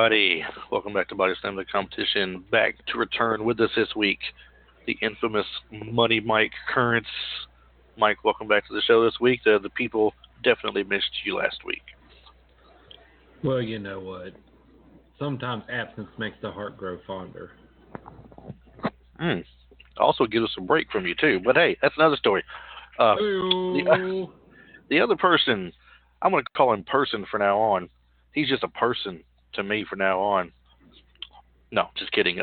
everybody. Welcome back to Body Slam the Competition. Back to return with us this week, the infamous Money Mike Currents. Mike, welcome back to the show this week. The people definitely missed you last week. Well, you know what? Sometimes absence makes the heart grow fonder. Also gives us a break from you, too. But hey, that's another story. The, the other person, I'm going to call him Person from now on. He's just a person to me from now on. No, just kidding.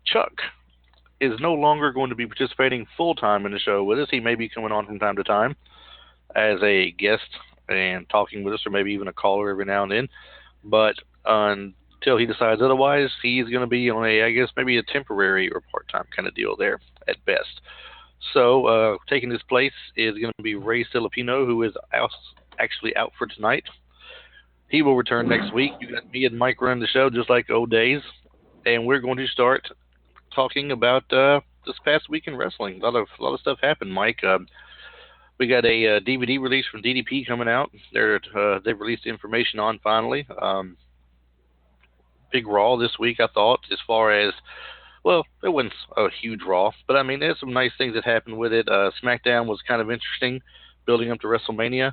Chuck is no longer going to be participating full-time in the show with us. He may be coming on from time to time as a guest and talking with us, or maybe even a caller every now and then. But until he decides otherwise, he's going to be on I guess, maybe a temporary or part-time kind of deal there at best. So taking his place is going to be Ray Filipino, who is actually out for tonight. He will return next week. You got me and Mike running the show just like old days. And we're going to start talking about this past week in wrestling. A lot of stuff happened, Mike. We got a DVD release from DDP coming out. They've released information on finally. Big Raw this week, I thought, as far as, well, it wasn't a huge Raw, but I mean, there's some nice things that happened with it. SmackDown was kind of interesting, building up to WrestleMania.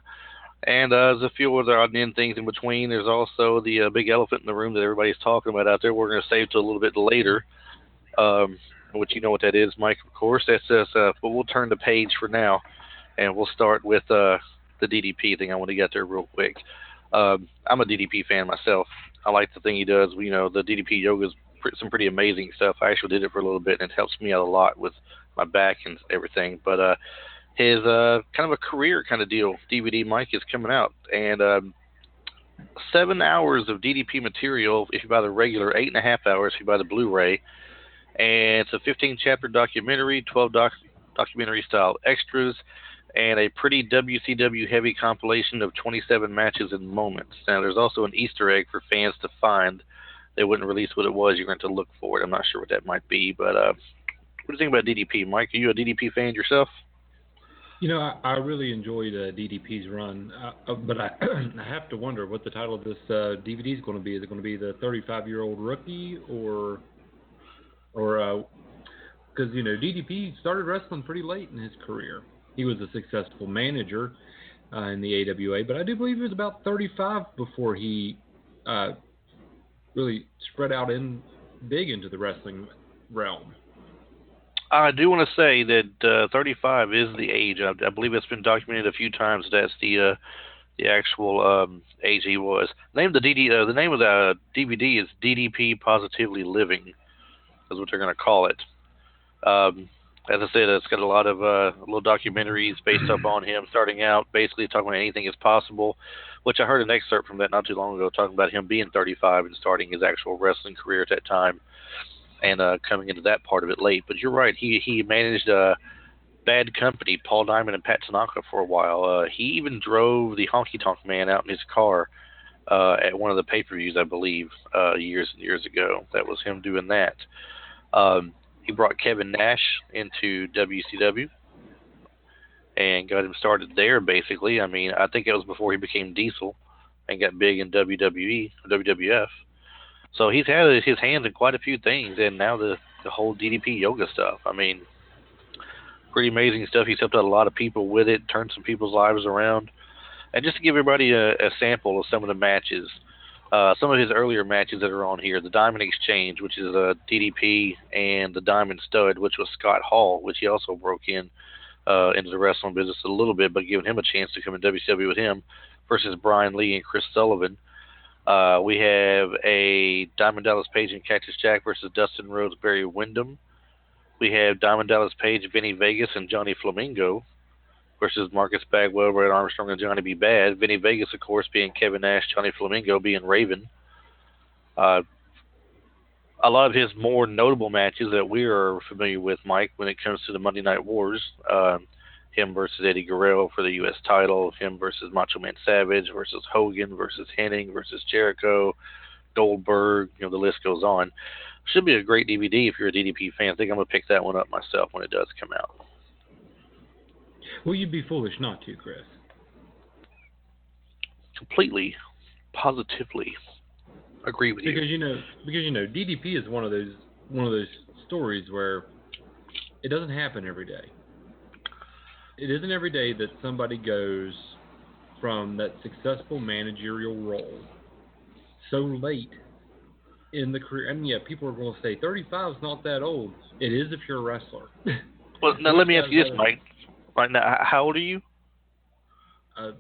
And there's a few other odd end things in between. There's also the big elephant in the room that everybody's talking about out there. We're going to save to a little bit later, which you know what that is, Mike, of course. That's just, but we'll turn the page for now, and we'll start with the DDP thing. I want to get there real quick. I'm a DDP fan myself. I like the thing he does. You know, the DDP yoga is some pretty amazing stuff. I actually did it for a little bit, and it helps me out a lot with my back and everything. But his kind of a career kind of deal, DVD, Mike, is coming out. And 7 hours of DDP material if you buy the regular, 8.5 hours if you buy the Blu-ray. And it's a 15-chapter documentary, 12 documentary-style extras, and a pretty WCW-heavy compilation of 27 matches and moments. Now, there's also an Easter egg for fans to find. They wouldn't release what it was. You're going to look for it. I'm not sure what that might be. But what do you think about DDP, Mike? Are you a DDP fan yourself? You know, I really enjoyed DDP's run, but I have to wonder what the title of this DVD is going to be. Is it going to be the 35-year-old rookie, or because you know DDP started wrestling pretty late in his career. He was a successful manager in the AWA, but I do believe he was about 35 before he really spread out big into the wrestling realm. I do want to say that 35 is the age. I believe it's been documented a few times. That's the actual age he was. The name of the DVD is DDP Positively Living, is what they're going to call it. As I said, it's got a lot of little documentaries based up on him starting out, basically talking about anything is possible, which I heard an excerpt from that not too long ago, talking about him being 35 and starting his actual wrestling career at that time, and coming into that part of it late. But you're right, he managed Bad Company, Paul Diamond and Pat Tanaka for a while. He even drove the Honky Tonk Man out in his car at one of the pay-per-views, I believe, years and years ago. That was him doing that. He brought Kevin Nash into WCW and got him started there, basically. I mean, I think it was before he became Diesel and got big in WWE, WWF. So he's had his hands in quite a few things, and now the whole DDP yoga stuff. I mean, pretty amazing stuff. He's helped out a lot of people with it, turned some people's lives around. And just to give everybody a sample of some of the matches, some of his earlier matches that are on here, the Diamond Exchange, which is DDP, and the Diamond Stud, which was Scott Hall, which he also broke into the wrestling business a little bit, but giving him a chance to come in WCW with him, versus Brian Lee and Chris Sullivan. We have a Diamond Dallas Page and Cactus Jack versus Dustin Rhodes, Barry Windham. We have Diamond Dallas Page, Vinny Vegas, and Johnny Flamingo versus Marcus Bagwell, Red Armstrong, and Johnny B. Bad. Vinny Vegas, of course, being Kevin Nash, Johnny Flamingo being Raven. A lot of his more notable matches that we are familiar with, Mike, when it comes to the Monday Night Wars, him versus Eddie Guerrero for the U.S. title, him versus Macho Man Savage, versus Hogan, versus Hennig, versus Jericho, Goldberg, the list goes on. Should be a great DVD if you're a DDP fan. I think I'm going to pick that one up myself when it does come out. Well, you'd be foolish not to, Chris. Completely, positively. Agree with because you. DDP is one of those stories where it doesn't happen every day. It isn't every day that somebody goes from that successful managerial role so late in the career. And yeah, people are going to say 35 is not that old. It is if you're a wrestler. Well, now let Most me guys ask you this, that Mike. Right now, how old are you? uh,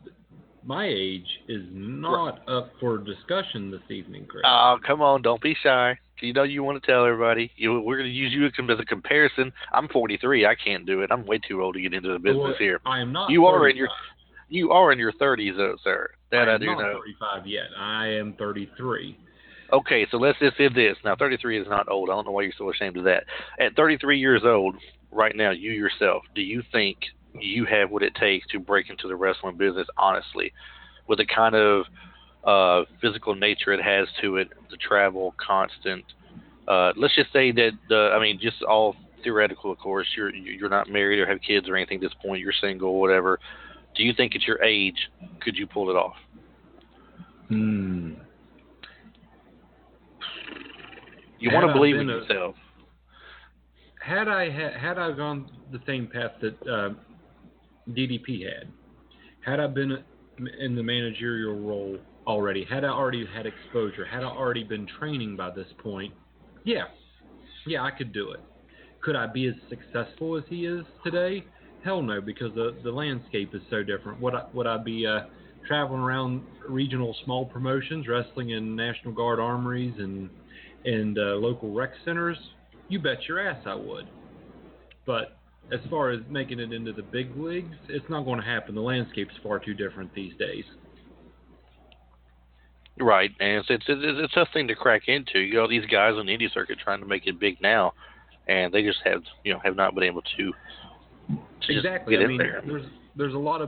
my age is not up for discussion this evening, Chris. Oh, come on, don't be shy. You know you want to tell everybody. We're going to use you as a comparison. I'm 43. I can't do it. I'm way too old to get into the business Well, here. I am not You are in 35. your you are in your 30s, though, sir. I That I am do not know. 35 yet. I am 33. Okay, so let's just say this. Now, 33 is not old. I don't know why you're so ashamed of that. At 33 years old, right now, you yourself, do you think you have what it takes to break into the wrestling business honestly, with the kind of physical nature it has to it, the travel, constant? Let's just say that I mean, just all theoretical, of course. You're not married or have kids or anything at this point. You're single, or whatever. Do you think at your age could you pull it off? Hmm. You want Had to I believe in been a yourself. had I gone the same path that DDP had I been in the managerial role already, had I already had exposure, had I already been training by this point, yeah, I could do it. Could I be as successful as he is today? Hell no, because the landscape is so different. Would I be traveling around regional small promotions, wrestling in National Guard armories and local rec centers? You bet your ass I would. But as far as making it into the big leagues, it's not going to happen. The landscape's far too different these days. Right, and it's a tough thing to crack into. You know, these guys on the indie circuit trying to make it big now, and they just have not been able to just Exactly. get I in mean, there. there's a lot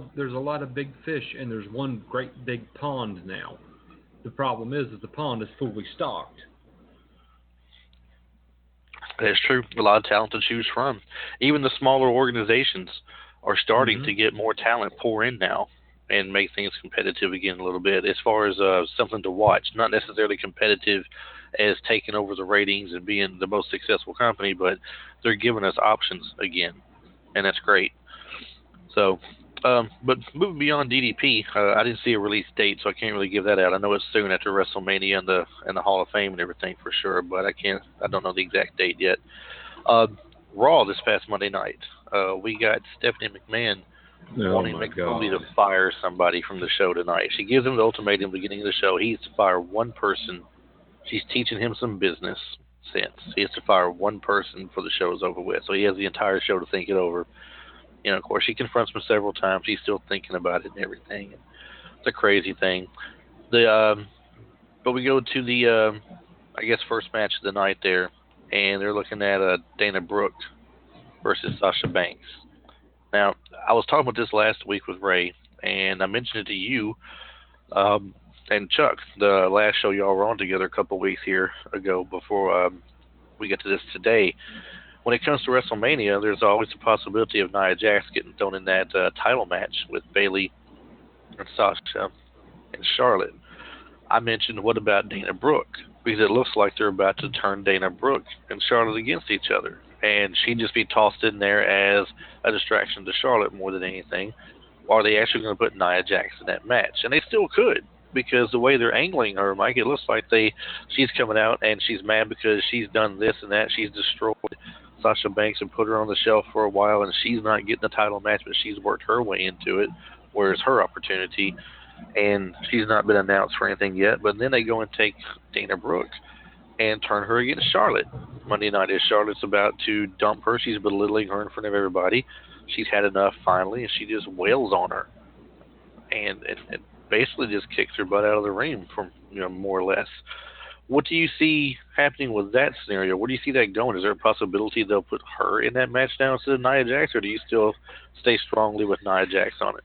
of big fish, and there's one great big pond now. The problem is that the pond is fully stocked. That's true. A lot of talent to choose from. Even the smaller organizations are starting Hmm. to get more talent pour in now and make things competitive again a little bit. As far as something to watch, not necessarily competitive as taking over the ratings and being the most successful company, but they're giving us options again, and that's great. So, but moving beyond DDP, I didn't see a release date, so I can't really give that out. I know it's soon after WrestleMania and the Hall of Fame and everything for sure, but I don't know the exact date yet. Uh, Raw this past Monday night, we got Stephanie McMahon Oh wanting my Mick Foley to God. fire somebody from the show tonight. She gives him the ultimatum at the beginning of the show. He has to fire one person. She's teaching him some business sense. He has to fire one person before the show is over with. So he has the entire show to think it over. You know, of course, she confronts him several times. He's still thinking about it and everything. It's a crazy thing. The but we go to the I guess first match of the night there, and they're looking at Dana Brooke versus Sasha Banks. Now, I was talking about this last week with Ray, and I mentioned it to you and Chuck the last show y'all were on together a couple of weeks here ago before we get to this today. When it comes to WrestleMania, there's always the possibility of Nia Jax getting thrown in that title match with Bayley and Sasha and Charlotte. I mentioned, what about Dana Brooke? Because it looks like they're about to turn Dana Brooke and Charlotte against each other. And she'd just be tossed in there as a distraction to Charlotte more than anything. Or are they actually going to put Nia Jax in that match? And they still could, because the way they're angling her, Mike, it looks like she's coming out and she's mad because she's done this and that. She's destroyed Sasha Banks and put her on the shelf for a while, and she's not getting the title match, but she's worked her way into it. Where's her opportunity? And she's not been announced for anything yet. But then they go and take Dana Brooke and turn her against Charlotte. Monday night is Charlotte's about to dump her. She's belittling her in front of everybody. She's had enough finally, and she just wails on her, and it basically just kicks her butt out of the ring, from more or less. What do you see happening with that scenario? Where do you see that going? Is there a possibility they'll put her in that match now instead of Nia Jax, or do you still stay strongly with Nia Jax on it?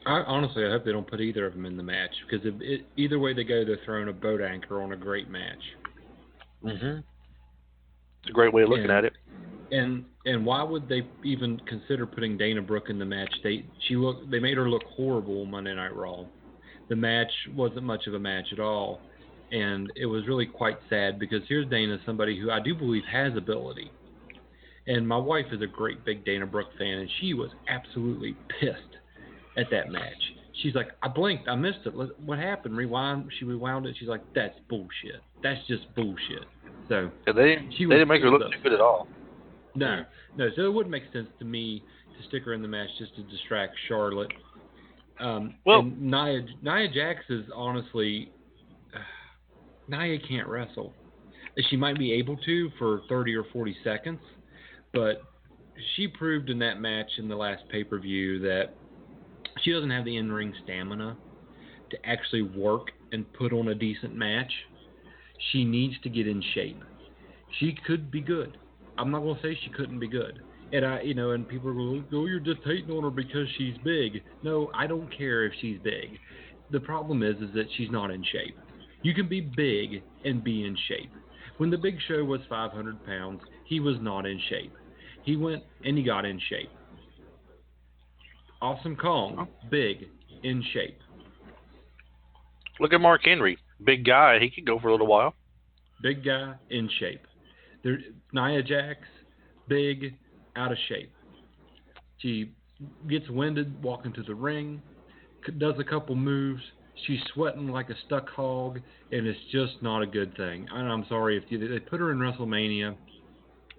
Honestly, I hope they don't put either of them in the match, because either way they go, they're throwing a boat anchor on a great match. Mm-hmm. It's a great way of looking And at it. and why would they even consider putting Dana Brooke in the match? They made her look horrible on Monday Night Raw. The match wasn't much of a match at all. And it was really quite sad because here's Dana, somebody who I do believe has ability. And my wife is a great big Dana Brooke fan, and she was absolutely pissed at that match. She's like, I blinked, I missed it. What happened? Rewind. She rewound it. She's like, that's bullshit. That's just bullshit. So they didn't make her look too good at all. No. So it wouldn't make sense to me to stick her in the match just to distract Charlotte. And Nia Jax is honestly, Nia can't wrestle. She might be able to for 30 or 40 seconds, but she proved in that match in the last pay-per-view that she doesn't have the in-ring stamina to actually work and put on a decent match. She needs to get in shape. She could be good. I'm not going to say she couldn't be good. And and people are going, oh, you're just hating on her because she's big. No, I don't care if she's big. The problem is that she's not in shape. You can be big and be in shape. When the Big Show was 500 pounds, he was not in shape. He went and he got in shape. Awesome Kong, big, in shape. Look at Mark Henry. Big guy. He could go for a little while. Big guy, in shape. Nia Jax, big, out of shape. She gets winded walking to the ring, does a couple moves. She's sweating like a stuck hog, and it's just not a good thing. And I'm sorry, if they put her in WrestleMania,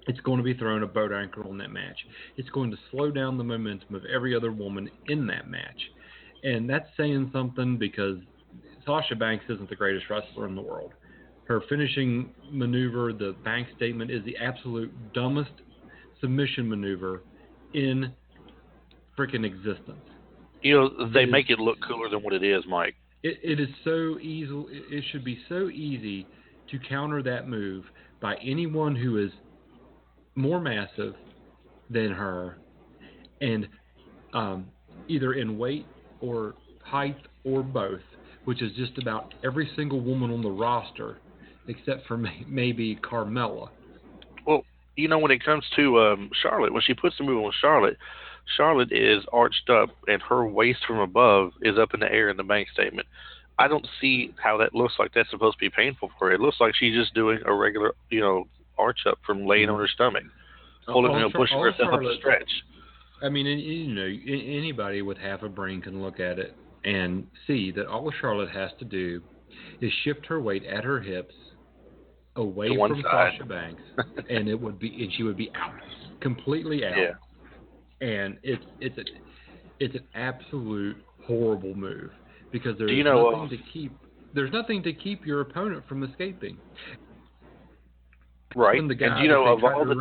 it's going to be throwing a boat anchor on that match. It's going to slow down the momentum of every other woman in that match. And that's saying something because Sasha Banks isn't the greatest wrestler in the world. Her finishing maneuver, the bank statement, is the absolute dumbest submission maneuver in freaking existence. They make it look cooler than what it is, Mike. It is so easy. It should be so easy to counter that move by anyone who is more massive than her, and either in weight or height or both, which is just about every single woman on the roster, except for maybe Carmella. Well, when it comes to Charlotte, when she puts the move on Charlotte is arched up, and her waist from above is up in the air in the bank statement. I don't see how that looks like that's supposed to be painful for her. It looks like she's just doing a regular, arch up from laying on her stomach, pushing herself up the stretch. I mean, anybody with half a brain can look at it and see that all Charlotte has to do is shift her weight at her hips away from Sasha Banks, and she would be out, completely out. Yeah. And it's an absolute horrible move because there's nothing to keep your opponent from escaping. Right. And of all the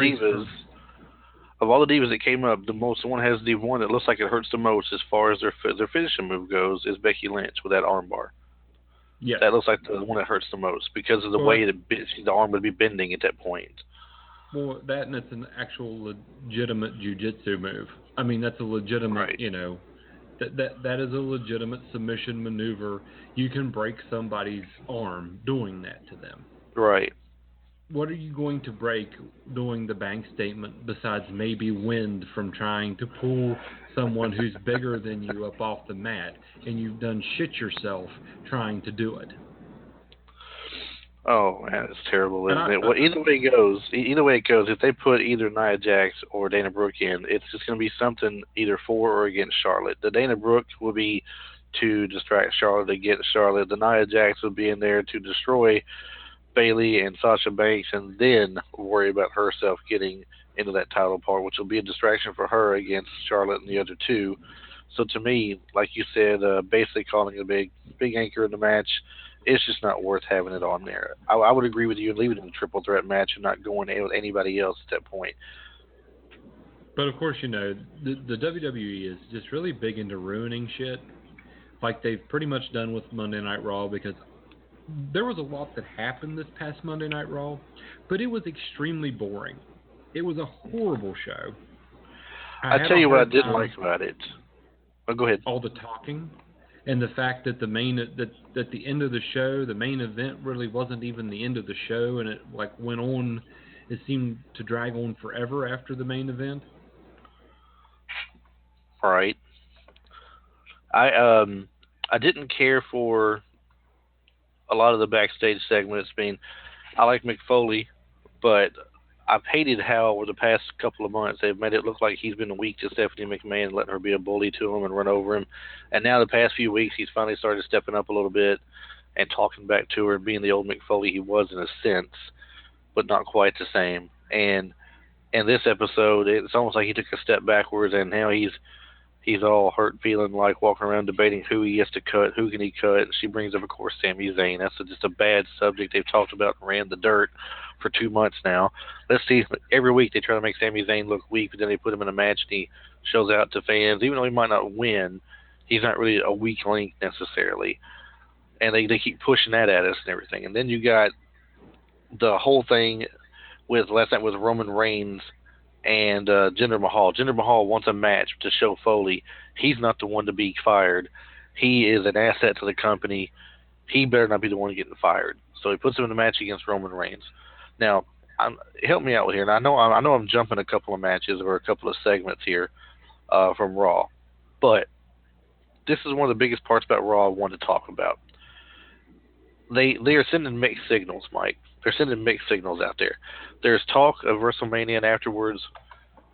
divas that came up, the one has the one that looks like it hurts the most as far as their finishing move goes is Becky Lynch with that armbar. Yeah. That looks like the one that hurts the most because of the way that the arm would be bending at that point. Well, that and it's an actual legitimate jiu-jitsu move. I mean, that's a legitimate, that is a legitimate submission maneuver. You can break somebody's arm doing that to them. Right. What are you going to break doing the bank statement besides maybe wind from trying to pull someone who's bigger than you up off the mat, and you've done shit yourself trying to do it? Oh man, it's terrible, isn't it? Well, either way it goes, if they put either Nia Jax or Dana Brooke in, it's just going to be something either for or against Charlotte. The Dana Brooke will be to distract Charlotte against Charlotte. The Nia Jax will be in there to destroy Bayley and Sasha Banks, and then worry about herself getting into that title part, which will be a distraction for her against Charlotte and the other two. So to me, like you said, basically calling a big anchor in the match, it's just not worth having it on there. I would agree with you and leave it in a triple threat match and not going with anybody else at that point. But of course, the WWE is just really big into ruining shit, like they've pretty much done with Monday Night Raw, because there was a lot that happened this past Monday Night Raw, but it was extremely boring. It was a horrible show. I tell you what I didn't like about it. Oh, go ahead. All the talking. And the fact that at the end of the show, the main event really wasn't even the end of the show, and it went on. It seemed to drag on forever after the main event. Right. I didn't care for a lot of the backstage segments. I like Mick Foley, but I've hated how over the past couple of months they've made it look like he's been weak to Stephanie McMahon, letting her be a bully to him and run over him. And now the past few weeks he's finally started stepping up a little bit and talking back to her and being the old Mick Foley he was in a sense, but not quite the same. And in this episode, it's almost like he took a step backwards, and now he's all hurt, feeling like walking around debating who he has to cut, who can he cut. And she brings up, of course, Sami Zayn. That's just a bad subject they've talked about and ran the dirt for 2 months now. Let's see. Every week they try to make Sami Zayn look weak, but then they put him in a match and he shows out to fans. Even though he might not win, he's not really a weak link necessarily. And they keep pushing that at us and everything. And then you got the whole thing with last night with Roman Reigns and Jinder Mahal. Jinder Mahal wants a match to show Foley he's not the one to be fired. He is an asset to the company. He better not be the one getting fired. So he puts him in a match against Roman Reigns. Now, help me out here. And I know I'm jumping a couple of matches or a couple of segments here from Raw, but this is one of the biggest parts about Raw I want to talk about. They are sending mixed signals, Mike. They're sending mixed signals out there. There's talk of WrestleMania and afterwards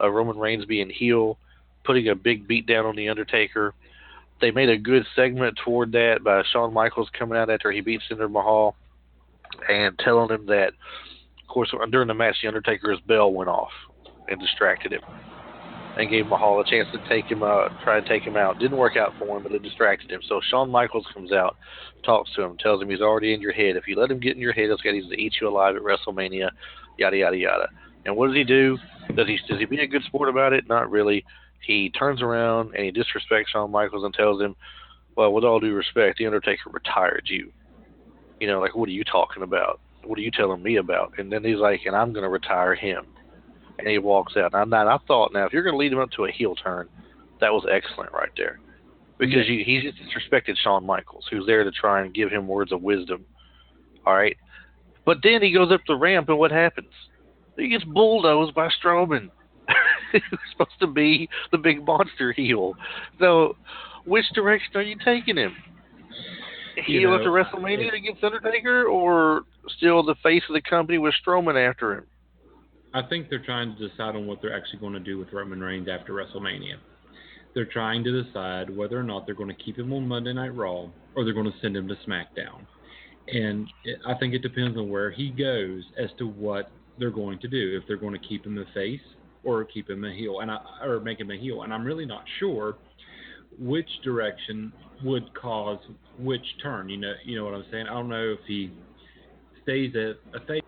Roman Reigns being heel, putting a big beat down on The Undertaker. They made a good segment toward that by Shawn Michaels coming out after he beat Jinder Mahal and telling him that, of course, during the match, The Undertaker's bell went off and distracted him and gave Mahal a chance to try and take him out. Didn't work out for him, but it distracted him. So Shawn Michaels comes out, talks to him, tells him he's already in your head. If you let him get in your head, he's going to eat you alive at WrestleMania, yada, yada, yada. And what does he do? Does he be a good sport about it? Not really. He turns around and he disrespects Shawn Michaels and tells him, well, with all due respect, The Undertaker retired you. You know, like, what are you talking about? What are you telling me about? And then he's like, and I'm going to retire him. And he walks out. And I thought, now, if you're going to lead him up to a heel turn, that was excellent right there. Because he just disrespected Shawn Michaels, who's there to try and give him words of wisdom. All right? But then he goes up the ramp, and what happens? He gets bulldozed by Strowman. He's supposed to be the big monster heel. So, which direction are you taking him? Heel after WrestleMania against Undertaker, or still the face of the company with Strowman after him? I think they're trying to decide on what they're actually going to do with Roman Reigns after WrestleMania. They're trying to decide whether or not they're going to keep him on Monday Night Raw or they're going to send him to SmackDown. And I think it depends on where he goes as to what they're going to do, if they're going to keep him a face or keep him a heel, or make him a heel. And I'm really not sure which direction would cause which turn. You know what I'm saying? I don't know if he stays a face.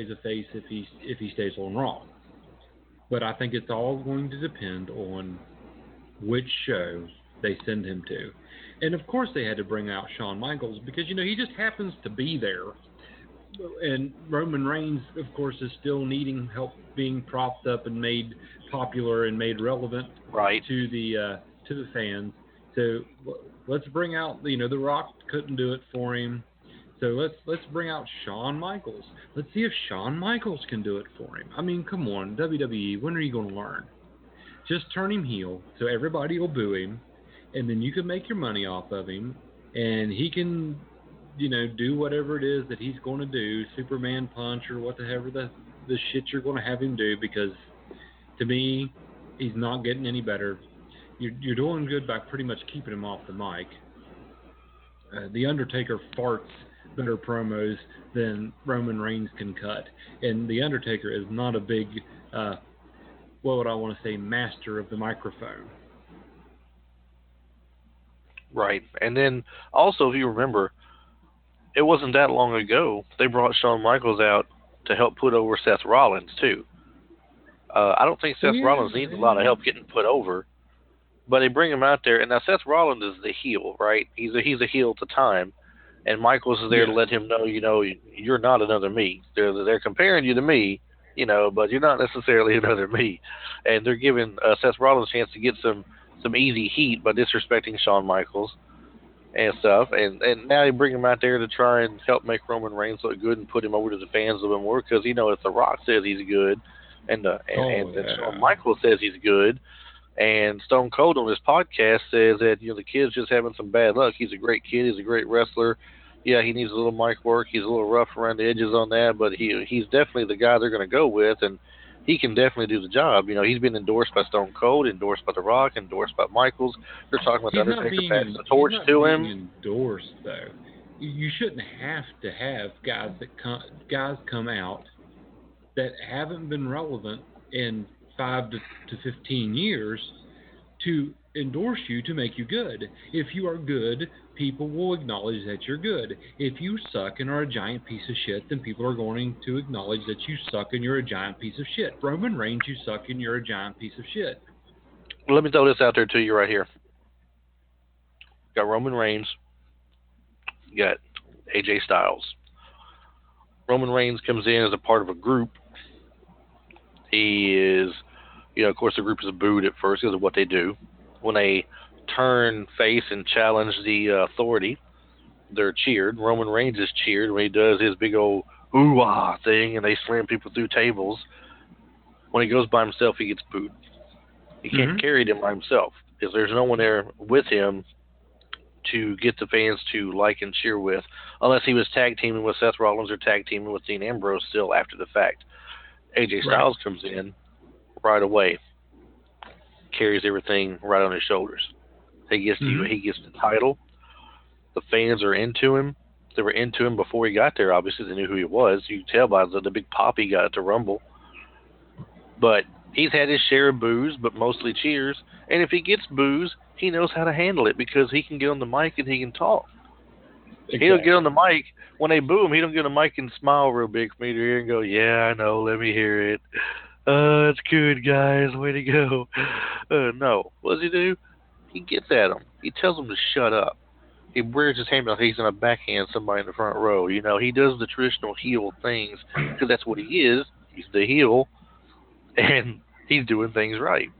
A face if he stays on Raw. But I think it's all going to depend on which show they send him to. And of course they had to bring out Shawn Michaels because, he just happens to be there. And Roman Reigns, of course, is still needing help being propped up and made popular and made relevant to the fans. So let's bring out, The Rock couldn't do it for him. So let's bring out Shawn Michaels. Let's see if Shawn Michaels can do it for him. I mean, come on, WWE, when are you going to learn? Just turn him heel so everybody will boo him, and then you can make your money off of him, and he can, do whatever it is that he's going to do, Superman punch or whatever the shit you're going to have him do, because to me, he's not getting any better. You're doing good by pretty much keeping him off the mic. The Undertaker farts better promos than Roman Reigns can cut. And The Undertaker is not a big, what would I want to say, master of the microphone. Right. And then, also, if you remember, it wasn't that long ago they brought Shawn Michaels out to help put over Seth Rollins, too. I don't think Seth Rollins needs a lot of help getting put over, but they bring him out there. And now Seth Rollins is the heel, right? He's a heel at the time. And Michaels is there to let him know, you're not another me. They're comparing you to me, but you're not necessarily another me. And they're giving Seth Rollins a chance to get some easy heat by disrespecting Shawn Michaels and stuff. And now they bring him out there to try and help make Roman Reigns look good and put him over to the fans a little bit more because, if The Rock says he's good and Shawn Michaels says he's good, and Stone Cold on his podcast says that, the kid's just having some bad luck. He's a great kid. He's a great wrestler. Yeah, he needs a little mic work. He's a little rough around the edges on that, but he's definitely the guy they're going to go with, and he can definitely do the job. He's been endorsed by Stone Cold, endorsed by The Rock, endorsed by Michaels. They're talking about the Undertaker passing the He's torch not to being him. endorsed though. You shouldn't have to have guys come out that haven't been relevant in 5 to 15 years to endorse you to make you good. If you are good, people will acknowledge that you're good. If you suck and are a giant piece of shit, then people are going to acknowledge that you suck and you're a giant piece of shit. Roman Reigns, you suck and you're a giant piece of shit. Let me throw this out there to you right here. Got Roman Reigns. You got AJ Styles. Roman Reigns comes in as a part of a group. He is, of course, the group is booed at first because of what they do. When they turn face and challenge the authority, they're cheered. Roman Reigns is cheered when he does his big old ooh-ah thing and they slam people through tables. When he goes by himself, he gets booed. He can't carry them by himself because there's no one there with him to get the fans to like and cheer with, unless he was tag teaming with Seth Rollins or tag teaming with Dean Ambrose still after the fact. AJ Styles comes in right away, carries everything right on his shoulders. He gets the title. The fans are into him. They were into him before he got there. Obviously, they knew who he was. You could tell by the big pop he got at the Rumble. But he's had his share of boos, but mostly cheers. And if he gets boos, he knows how to handle it because he can get on the mic and he can talk. Exactly. He'll get on the mic. When they boo him, he don't get on the mic and smile real big for me to hear and go, yeah, I know, let me hear it. That's good, guys. Way to go. No. What does he do? He gets at them. He tells them to shut up. He wears his hand like he's going to backhand somebody in the front row. He does the traditional heel things because that's what he is. He's the heel, and he's doing things right.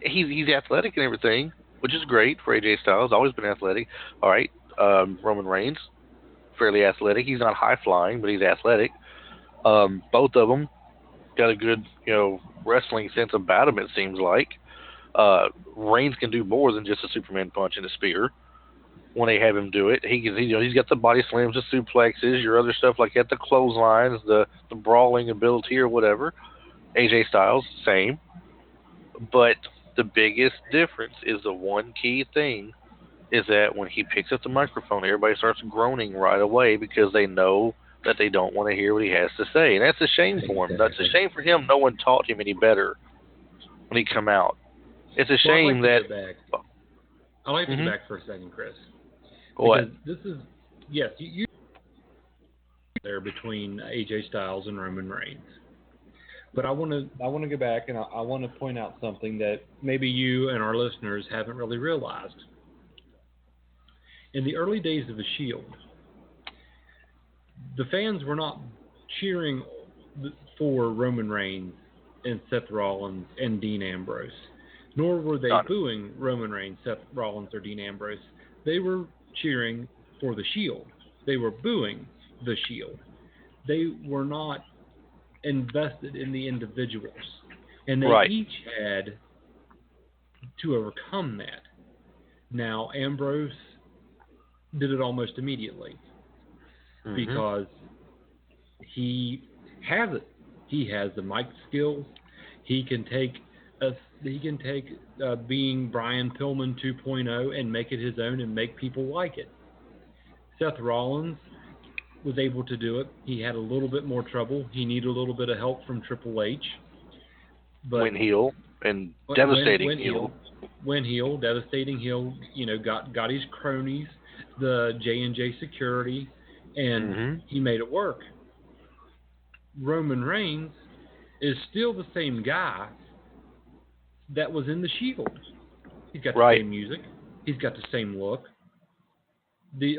He's athletic and everything, which is great for AJ Styles. Always been athletic. All right, Roman Reigns, fairly athletic. He's not high flying, but he's athletic. Both of them got a good, wrestling sense about him. It seems like Reigns can do more than just a Superman punch and a spear. When they have him do it, he's got the body slams, the suplexes, your other stuff like that, the clotheslines, the brawling ability or whatever. AJ Styles, same. But the biggest difference is the one key thing is that when he picks up the microphone, everybody starts groaning right away because they know that they don't want to hear what he has to say. And that's a shame for him. That's a shame for him. No one taught him any better when he come out. It's a shame that... I'd like to go back for a second, Chris. What? Because this is... Yes, you there between AJ Styles and Roman Reigns. But I want to go back and I want to point out something that maybe you and our listeners haven't really realized. In the early days of the Shield, the fans were not cheering for Roman Reigns and Seth Rollins and Dean Ambrose, nor were they booing Roman Reigns, Seth Rollins, or Dean Ambrose. They were cheering for the Shield. They were booing the Shield. They were not invested in the individuals, and they each had to overcome that. Now, Ambrose did it almost immediately because he has it. He has the mic skills. He can take being Brian Pillman 2.0 and make it his own and make people like it. Seth Rollins was able to do it. He had a little bit more trouble. He needed a little bit of help from Triple H. But went heel and devastating heel. Went heel, devastating heel. Got his cronies, the J&J security, and he made it work. Roman Reigns is still the same guy that was in the Shield. He's got the same music. He's got the same look. The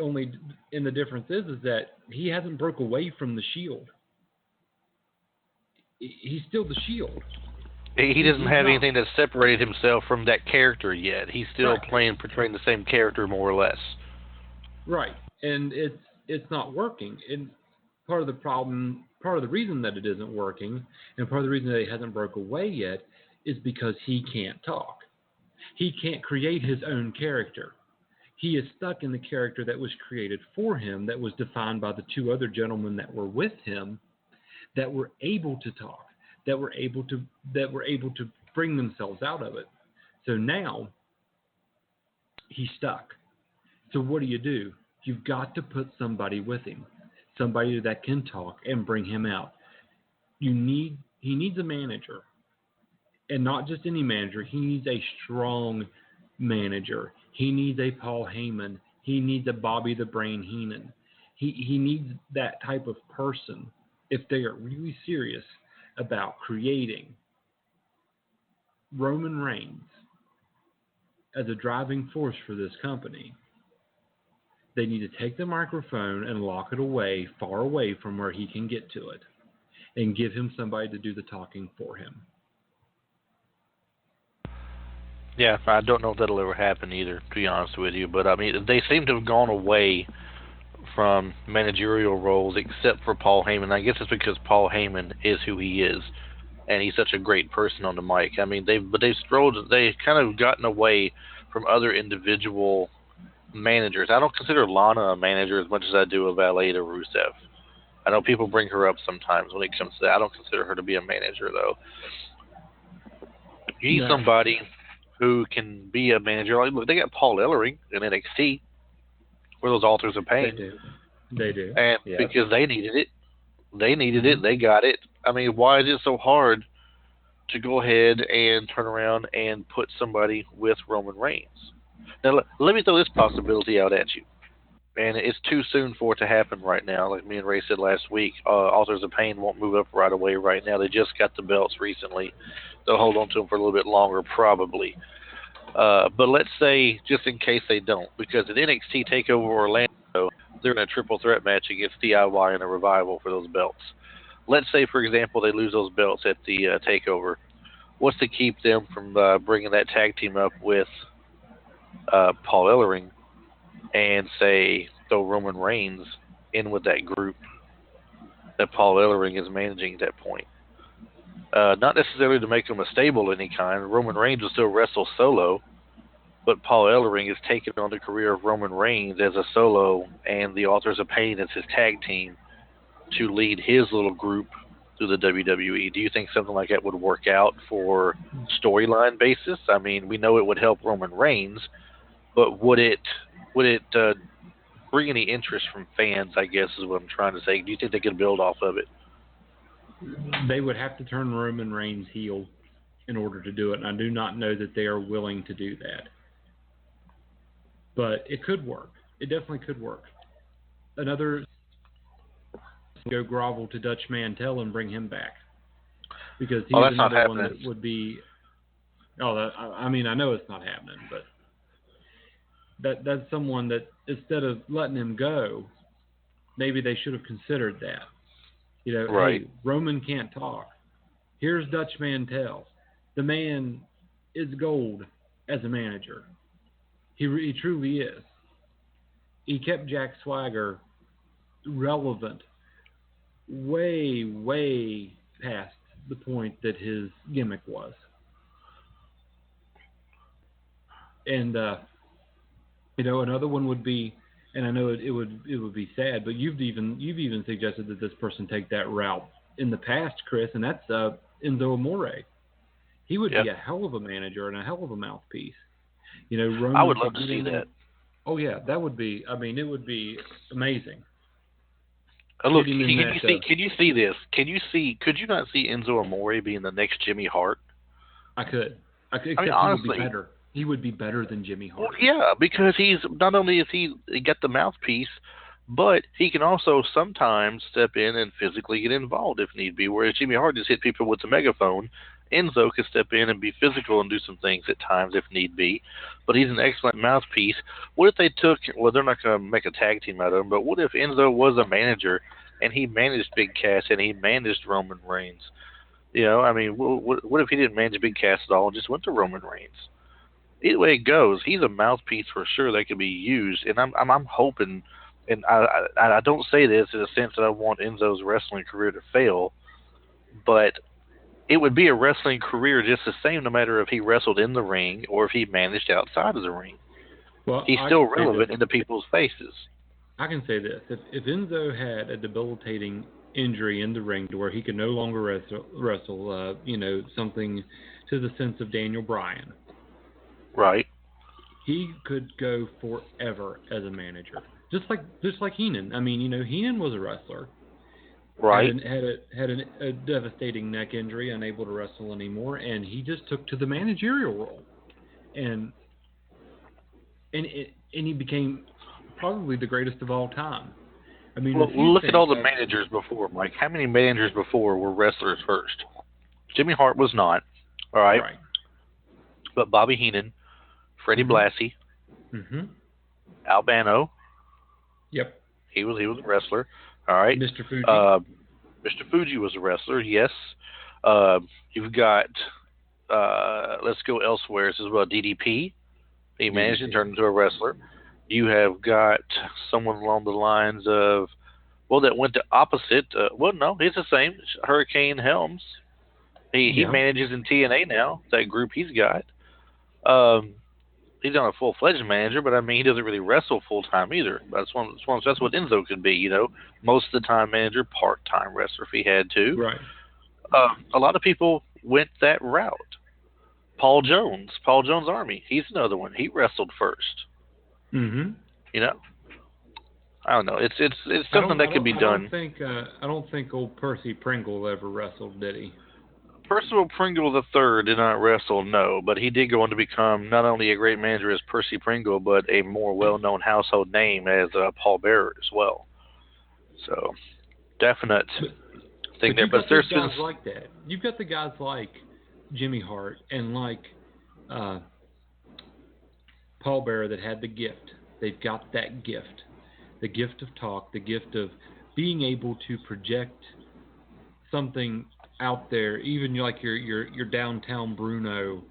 difference is that he hasn't broke away from the Shield. He's still the Shield. He doesn't have anything that separated himself from that character yet. He's still portraying the same character more or less. Right, and it's not working. And part of the reason that it isn't working, and part of the reason that he hasn't broke away yet, is because he can't talk. He can't create his own character. He is stuck in the character that was created for him, that was defined by the two other gentlemen that were with him, that were able to talk, that were able to bring themselves out of it. So now he's stuck. So what do? You've got to put somebody with him, somebody that can talk and bring him out. He needs a manager, and not just any manager. He needs a strong manager. He needs a Paul Heyman. He needs a Bobby the Brain Heenan. He needs that type of person if they are really serious about creating Roman Reigns as a driving force for this company. They need to take the microphone and lock it away, far away from where he can get to it, and give him somebody to do the talking for him. Yeah, I don't know if that'll ever happen either, to be honest with you. But I mean, they seem to have gone away from managerial roles, except for Paul Heyman. I guess it's because Paul Heyman is who he is, and he's such a great person on the mic. I mean, they've kind of gotten away from other individual managers. I don't consider Lana a manager as much as I do a valet to Rusev. I know people bring her up sometimes when it comes to that. I don't consider her to be a manager, though. You need somebody who can be a manager. Like, look, they got Paul Ellering in NXT, where those Authors of Pain. They do. And because they needed it. They got it. I mean, why is it so hard to go ahead and turn around and put somebody with Roman Reigns? Now, let me throw this possibility out at you. And it's too soon for it to happen right now. Like me and Ray said last week, Authors of Pain won't move up right away right now. They just got the belts recently. They'll hold on to them for a little bit longer, probably. But let's say, just in case they don't, because at NXT TakeOver Orlando, they're in a triple threat match against DIY and a Revival for those belts. Let's say, for example, they lose those belts at the TakeOver. What's to keep them from bringing that tag team up with Paul Ellering and say throw Roman Reigns in with that group that Paul Ellering is managing at that point? Not necessarily to make him a stable of any kind. Roman Reigns will still wrestle solo, but Paul Ellering is taking on the career of Roman Reigns as a solo and the Authors of Pain as his tag team to lead his little group through the WWE. Do you think something like that would work out for storyline basis? I mean, we know it would help Roman Reigns, but would it bring any interest from fans, I guess is what I'm trying to say. Do you think they could build off of it? They would have to turn Roman Reigns heel in order to do it, and I do not know that they are willing to do that. But it could work. It definitely could work. Another, go grovel to Dutch Mantel and bring him back, because he's another one that would be. I mean, I know it's not happening, but that's someone that instead of letting him go, maybe they should have considered that. You know, right. Hey, Roman can't talk. Here's Dutch Mantel. The man is gold as a manager. He truly is. He kept Jack Swagger relevant way, way past the point that his gimmick was. And another one would be, and I know it would be sad, but you've even suggested that this person take that route in the past, Chris, and that's Enzo Amore. He would be a hell of a manager and a hell of a mouthpiece. You know, Roman, I would love to see that. Oh yeah, that would be. I mean, it would be amazing. Look, can you see this? Could you not see Enzo Amore being the next Jimmy Hart? I could. Except I mean, honestly, he would be better. He would be better than Jimmy Hart. Well, yeah, because he's not only is he got the mouthpiece, but he can also sometimes step in and physically get involved if need be. Whereas Jimmy Hart just hit people with the megaphone, Enzo can step in and be physical and do some things at times if need be. But he's an excellent mouthpiece. What if they took? Well, they're not going to make a tag team out of him. But what if Enzo was a manager and he managed Big Cass and he managed Roman Reigns? You know, I mean, what if he didn't manage Big Cass at all and just went to Roman Reigns? Either way it goes, he's a mouthpiece for sure that can be used, and I'm hoping, and I don't say this in a sense that I want Enzo's wrestling career to fail, but it would be a wrestling career just the same no matter if he wrestled in the ring or if he managed outside of the ring. Well, He's I still can say relevant this. in the people's faces. I can say this: if Enzo had a debilitating injury in the ring to where he could no longer wrestle, something to the sense of Daniel Bryan, Right. he could go forever as a manager, just like Heenan. I mean, Heenan was a wrestler, Right. had a devastating neck injury, unable to wrestle anymore, and he just took to the managerial role, and he became probably the greatest of all time. I mean, Well, if you look at all think the of managers before, Mike. How many managers before were wrestlers first? Jimmy Hart was not. All right. right, But Bobby Heenan, Freddie mm-hmm, Blassie, mm-hmm, Albano, yep, he was a wrestler. All right. Mr. Fuji, Uh, Mr. Fuji was a wrestler. Yes. Uh, you've got let's go elsewhere as well. DDP. He managed and DDP, turned into a wrestler. You have got someone along the lines of, well, that went to opposite. Well, no, he's the same. Hurricane Helms. He yeah, manages in TNA now. That group he's got. Um, he's not a full fledged manager, but I mean he doesn't really wrestle full time either. That's what Enzo could be. Most of the time manager, part time wrestler if he had to. right, A lot of people went that route. Paul Jones Army. He's another one. He wrestled first. mm-hmm. You know, I don't know. It's something that could be done. I don't think old Percy Pringle ever wrestled, did he? Percival Pringle III did not wrestle, no, but he did go on to become not only a great manager as Percy Pringle, but a more well-known household name as Paul Bearer as well. So, definite thing there. But there's guys like that. You've got the guys like Jimmy Hart and like Paul Bearer that had the gift. They've got that gift. The gift of talk, the gift of being able to project something out there. Even like your downtown Bruno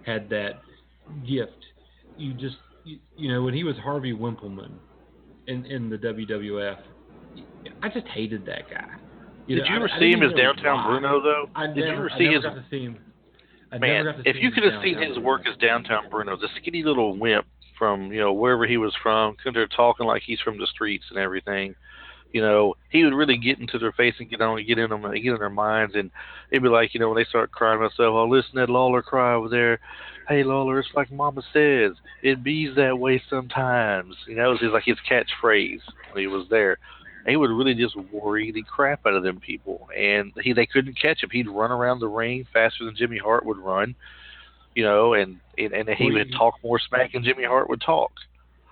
had that gift. When he was Harvey Wimpleman in the WWF, I just hated that guy. Did you ever see him as downtown why. Bruno though? Did you ever see his? Got to see him. Man, if you could have seen his work as downtown Bruno, the skinny little wimp from wherever he was from, they're talking like he's from the streets and everything. He would really get into their face and get in their minds, and it'd be like, when they start crying themselves, oh, listen to that Lawler cry over there. Hey, Lawler, it's like Mama says, it bees that way sometimes. It was like his catchphrase when he was there. And he would really just worry the crap out of them people, and they couldn't catch him. He'd run around the ring faster than Jimmy Hart would run, and he would talk more smack than Jimmy Hart would talk.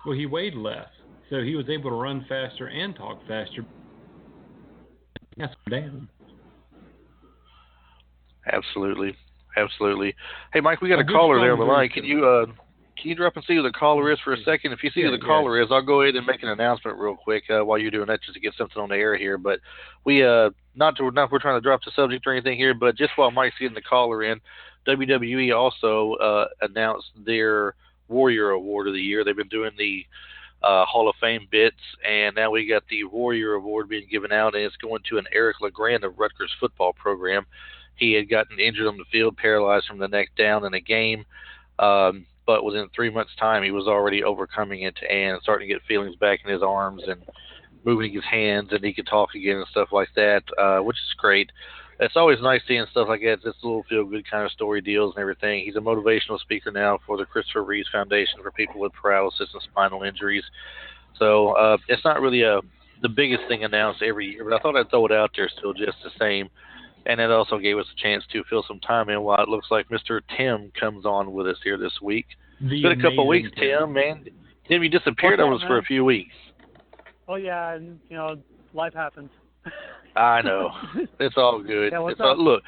Well, he weighed less. So he was able to run faster and talk faster. That's down. Absolutely. Hey, Mike, we got a caller there on the line. Can you drop and see who the caller is for a second? If you see who the caller is, I'll go ahead and make an announcement real quick while you're doing that, just to get something on the air here. But we're trying to drop the subject or anything here, but just while Mike's getting the caller in, WWE also announced their Warrior Award of the year. They've been doing the Hall of Fame bits, and now we got the Warrior Award being given out, and it's going to an Eric LeGrand of Rutgers football program. He had gotten injured on the field, paralyzed from the neck down in a game, but within 3 months' time, he was already overcoming it and starting to get feelings back in his arms and moving his hands, and he could talk again and stuff like that, which is great. It's always nice seeing stuff like that, just little feel-good kind of story deals and everything. He's a motivational speaker now for the Christopher Reeves Foundation for people with paralysis and spinal injuries. So it's not really the biggest thing announced every year, but I thought I'd throw it out there still just the same. And it also gave us a chance to fill some time in while it looks like Mr. Tim comes on with us here this week. It's been a couple of weeks, Tim, man. Tim, you disappeared on us for a few weeks. Oh, yeah, and, life happens. I know. It's all good. Yeah, Look,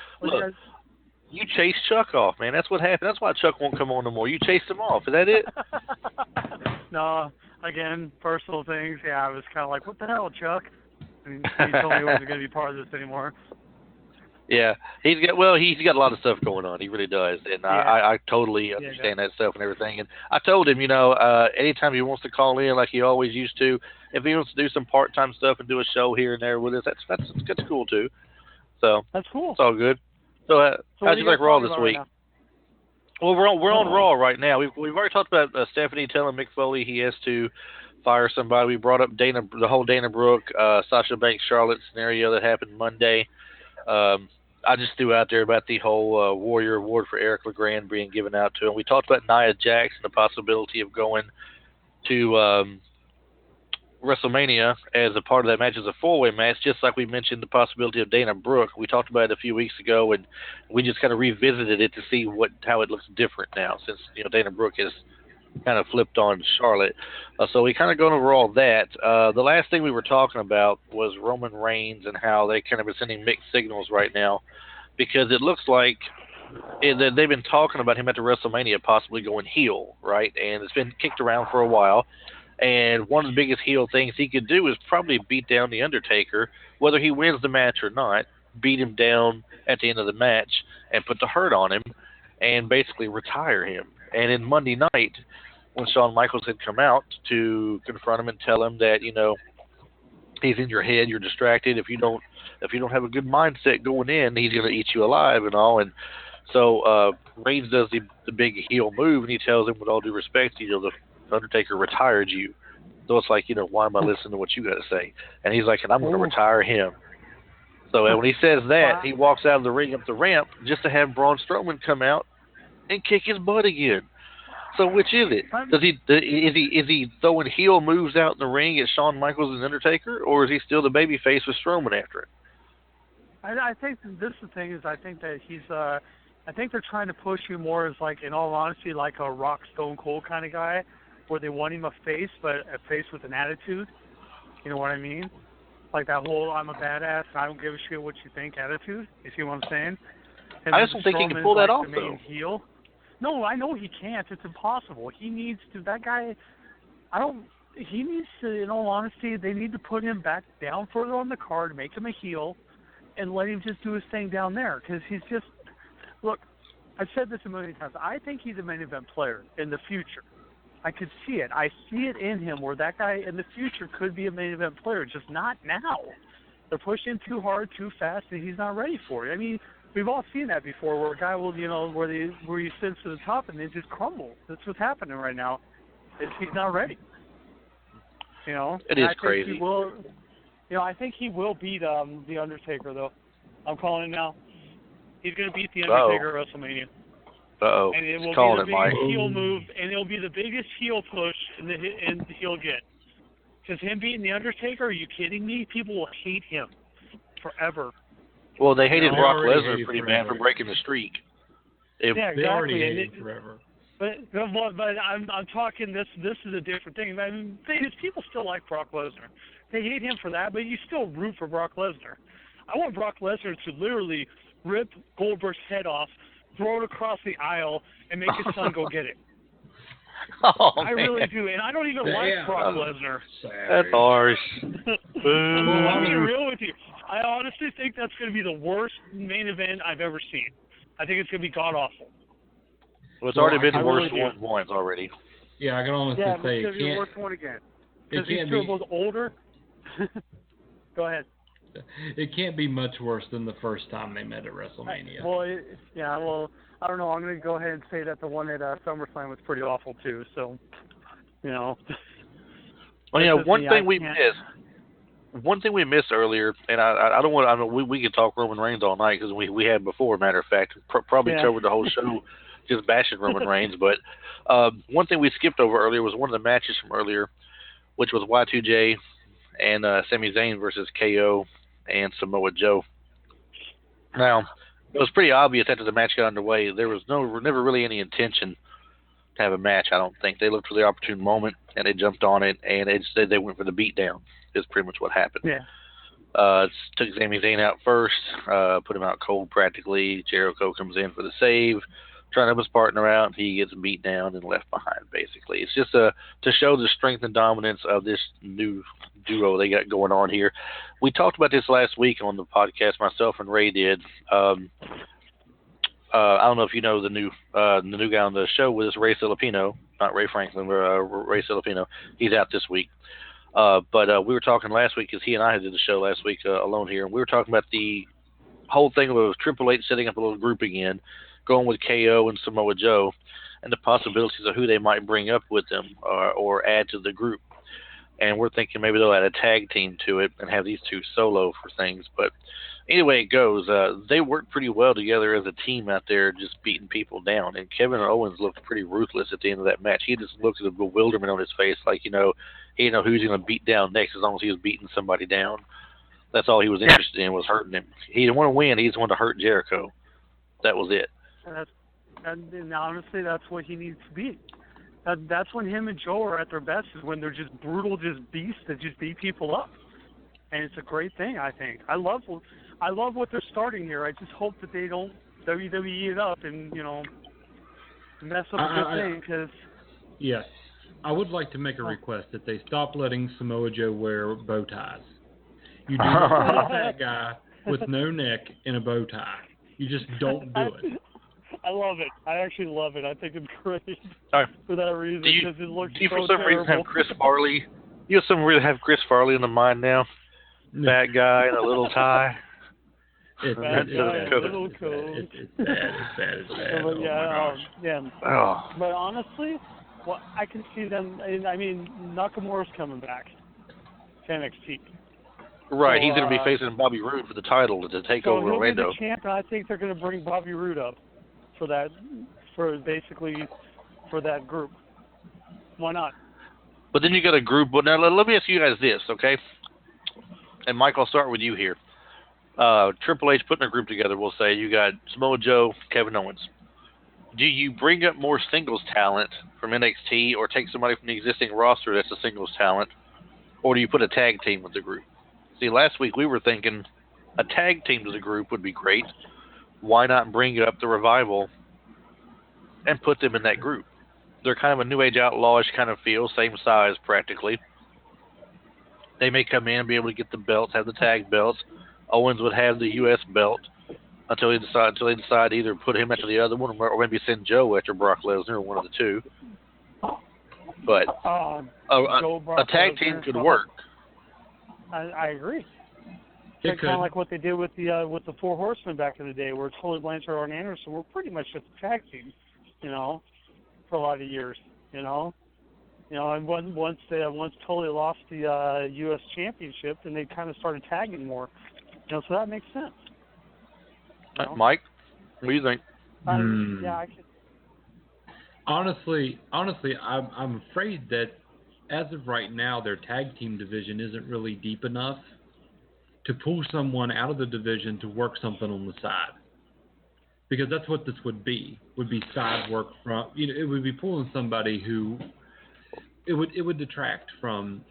you chased Chuck off, man. That's what happened. That's why Chuck won't come on no more. You chased him off. Is that it? No, again, personal things. Yeah, I was kind of like, what the hell, Chuck? And he told me he wasn't going to be part of this anymore. Yeah, he's got a lot of stuff going on. He really does, and yeah. I totally understand that stuff and everything. And I told him, anytime he wants to call in like he always used to, if he wants to do some part-time stuff and do a show here and there with us, that's cool too. So that's cool. It's all good. So how'd you like Raw this week? Well, we're on Oh. Raw right now. We've already talked about Stephanie telling Mick Foley he has to fire somebody. We brought up the whole Dana Brooke, Sasha Banks, Charlotte scenario that happened Monday. Um, I just threw out there about the whole Warrior Award for Eric LeGrand being given out to him. We talked about Nia Jax and the possibility of going to WrestleMania as a part of that match as a four-way match, just like we mentioned the possibility of Dana Brooke. We talked about it a few weeks ago, and we just kind of revisited it to see how it looks different now, since Dana Brooke has kind of flipped on Charlotte. So we kind of gone over all that. The last thing we were talking about was Roman Reigns and how they kind of been sending mixed signals right now, because it looks like they've been talking about him at the WrestleMania possibly going heel, right? And it's been kicked around for a while. And one of the biggest heel things he could do is probably beat down The Undertaker, whether he wins the match or not, beat him down at the end of the match and put the hurt on him and basically retire him. And in Monday night, when Shawn Michaels had come out to confront him and tell him that, he's in your head, you're distracted, if you don't have a good mindset going in, he's going to eat you alive and all. And so Reigns does the big heel move, and he tells him, with all due respect, the Undertaker retired you. So it's like, why am I listening to what you got to say? And he's like, and I'm going to retire him. So when he says that, he walks out of the ring up the ramp just to have Braun Strowman come out and kick his butt again. So which is it? Is he throwing heel moves out in the ring at Shawn Michaels and Undertaker, or is he still the baby face with Strowman after it? I think this is the thing is I think that he's I think they're trying to push you more as, like, in all honesty, like a Rock Stone Cold kind of guy, where they want him a face, but a face with an attitude. You know what I mean? Like that whole I'm a badass and I don't give a shit what you think attitude. You see what I'm saying? And I just don't think he can pull that off, though. Heel. No, I know he can't. It's impossible. He needs to. That guy. He needs to. In all honesty, they need to put him back down further on the card, make him a heel, and let him just do his thing down there. Because he's just. Look, I've said this a million times. I think he's a main event player in the future. I could see it. I see it in him where that guy in the future could be a main event player, just not now. They're pushing too hard, too fast, and he's not ready for it. I mean, we've all seen that before, where a guy will, where he sits to the top and they just crumble. That's what's happening right now. He's not ready. It is crazy. I think he will beat the Undertaker, though. I'm calling it now. He's going to beat the Undertaker at WrestleMania. Uh-oh. And it will He's calling be the biggest Mike. heel move, and it'll be the biggest heel push he'll get. Because him beating the Undertaker, are you kidding me? People will hate him forever. Well, they hated Brock Lesnar hate pretty forever. bad for breaking the streak. Yeah, They exactly. already hate him forever. But I'm talking this is a different thing. I mean, the thing is, people still like Brock Lesnar. They hate him for that, but you still root for Brock Lesnar. I want Brock Lesnar to literally rip Goldberg's head off, throw it across the aisle, and make his son go get it. Oh, I really do, and I don't even like Brock Lesnar. That's harsh. Well, I'm being real with you. I honestly think that's going to be the worst main event I've ever seen. I think it's going to be god-awful. Well, it's already been I the worst really one once already. Yeah, I can almost Yeah, say but it's it going to be the can't. worst one again. It Because he's can't still be. both older. Go ahead. It can't be much worse than the first time they met at WrestleMania. Well, I don't know. I'm going to go ahead and say that the one at SummerSlam was pretty awful too. So, Well, one thing we missed earlier, and I don't want. I mean, we could talk Roman Reigns all night because we had before. Matter of fact, probably covered the whole show just bashing Roman Reigns. But one thing we skipped over earlier was one of the matches from earlier, which was Y2J and Sami Zayn versus KO and Samoa Joe. Now, it was pretty obvious after the match got underway. There was never really any intention to have a match, I don't think. They looked for the opportune moment, and they jumped on it, and they went for the beatdown. Is pretty much what happened. Yeah. Took Sami Zayn out first, put him out cold practically. Jericho comes in for the save, trying to help his partner out. He gets beat down and left behind, basically. It's just to show the strength and dominance of this new duo they got going on here. We talked about this last week on the podcast, myself and Ray did. I don't know if you know the new guy on the show with us, Ray Filipino, not Ray Franklin, but Ray Filipino. He's out this week. But we were talking last week, because he and I did the show last week alone here, and we were talking about the whole thing of Triple H setting up a little group again, going with KO and Samoa Joe, and the possibilities of who they might bring up with them or add to the group. And we're thinking maybe they'll add a tag team to it and have these two solo for things. But anyway, it goes. They work pretty well together as a team out there, just beating people down. And Kevin Owens looked pretty ruthless at the end of that match. He just looked at the bewilderment on his face, like he didn't know who he was going to beat down next, as long as he was beating somebody down. That's all he was interested in, was hurting him. He didn't want to win. He just wanted to hurt Jericho. That was it. And honestly, that's what he needs to be. That's when him and Joe are at their best, is when they're just brutal, just beasts that just beat people up. And it's a great thing, I think. I love what they're starting here. I just hope that they don't WWE it up and, mess up a good thing. Cause yes. I would like to make a request that they stop letting Samoa Joe wear bow ties. You do not let that guy with no neck in a bow tie. You just don't do it. I love it. I actually love it. I think it's great for that reason, because it looks do you so for some terrible. reason have Chris Farley? You have Chris Farley in the mind now? No. Fat guy in a little tie. It's Bad guy, bad. little coat. It's bad. But Oh yeah, my gosh. Oh. But honestly, I can see them. I mean, Nakamura's coming back to NXT. Right, So, he's going to be facing Bobby Roode for the title to take over he'll Orlando. be the champ, and I think they're going to bring Bobby Roode up for that group. Why not? But then you got a group. Well, now let me ask you guys this, okay? And Mike, I'll start with you here. Triple H putting a group together. We'll say you got Samoa Joe, Kevin Owens. Do you bring up more singles talent from NXT, or take somebody from the existing roster that's a singles talent, or do you put a tag team with the group? See, last week we were thinking a tag team to the group would be great. Why not bring up the Revival and put them in that group? They're kind of a New Age Outlawish kind of feel, same size practically. They may come in and be able to get the belts, have the tag belts. Owens would have the U.S. belt until they decide to either put him into the other one, or maybe send Joe after Brock Lesnar, or one of the two. But a tag team could work. I agree. It Kind of like what they did with the Four Horsemen back in the day, where Tully Blanchard and Anderson were pretty much just a tag team, for a lot of years, and once Tully lost the U.S. Championship, then they kind of started tagging more, so that makes sense. Mike, what do you think? Yeah, I could. Honestly, I'm afraid that as of right now, their tag team division isn't really deep enough to pull someone out of the division to work something on the side. Because that's what this would be side work from, it would be pulling somebody who, it would detract from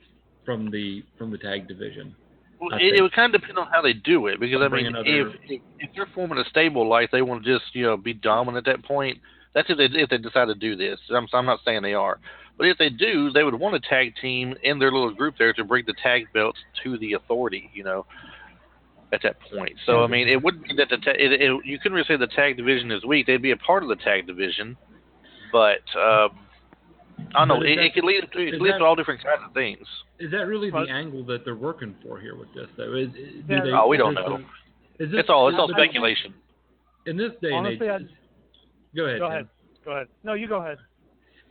the tag division. Well, it would kind of depend on how they do it, because if they're forming a stable like they want to just be dominant at that point, that's if they decide to do this. I'm not saying they are, but if they do, they would want a tag team in their little group there to bring the tag belts to the Authority, at that point. So I mean, it wouldn't be that you couldn't really say the tag division is weak. They'd be a part of the tag division, but I don't know. It could lead to all different kinds of things. Is that really the angle that they're working for here with this, though? We don't know. It's all speculation. In this day and age, go ahead. Go ahead. No, you go ahead.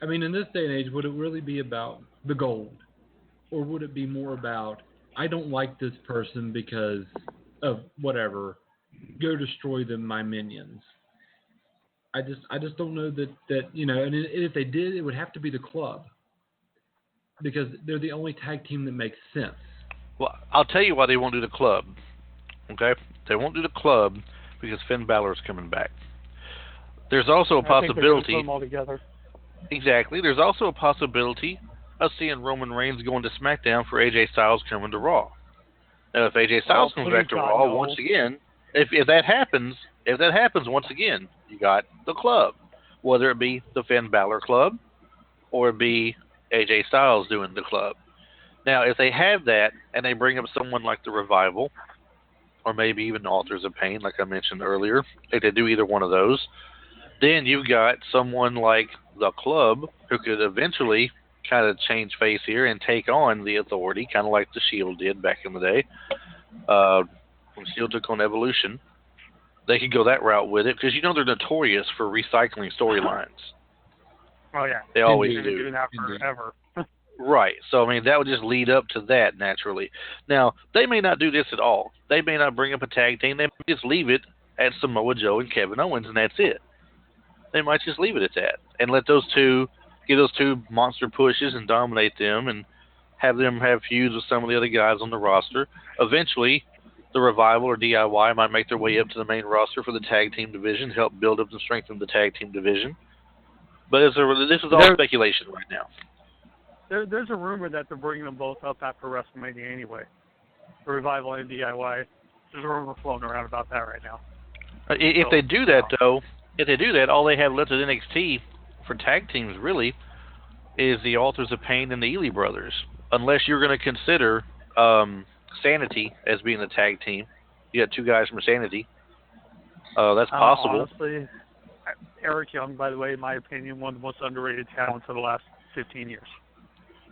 I mean, in this day and age, would it really be about the gold, or would it be more about, I don't like this person because of whatever, go destroy them, my minions? I just don't know that and if they did, it would have to be the club, because they're the only tag team that makes sense. Well, I'll tell you why they won't do the club. Okay, they won't do the club because Finn Balor's coming back. There's also a possibility. Put them all together. Exactly. There's also a possibility of seeing Roman Reigns going to SmackDown for AJ Styles coming to Raw. Now, if AJ Styles comes back to Raw once again, if that happens once again, you got the club, whether it be the Finn Balor club or it be AJ Styles doing the club. Now, if they have that and they bring up someone like the Revival, or maybe even Authors of Pain, like I mentioned earlier, if they do either one of those, then you've got someone like the club who could eventually kind of change face here and take on the Authority, kind of like the Shield did back in the day. When Shield took on Evolution. They could go that route with it because they're notorious for recycling storylines. Oh yeah, They always they've been do. doing that forever. Right. So I mean, that would just lead up to that naturally. Now they may not do this at all. They may not bring up a tag team. They may just leave it at Samoa Joe and Kevin Owens, and that's it. They might just leave it at that and let those two give those two monster pushes and dominate them and have them have feuds with some of the other guys on the roster. Eventually, the Revival or DIY might make their way up to the main roster for the tag team division, help build up and strengthen the tag team division. But this is all speculation right now. There's a rumor that they're bringing them both up after WrestleMania anyway. The Revival and DIY. There's a rumor floating around about that right now. If they do that, though, all they have left at NXT for tag teams really is the Authors of Pain and the Ely Brothers. Unless you're going to consider Sanity as being a tag team. You got two guys from Sanity. That's possible. Honestly, Eric Young, by the way, in my opinion, one of the most underrated talents of the last 15 years.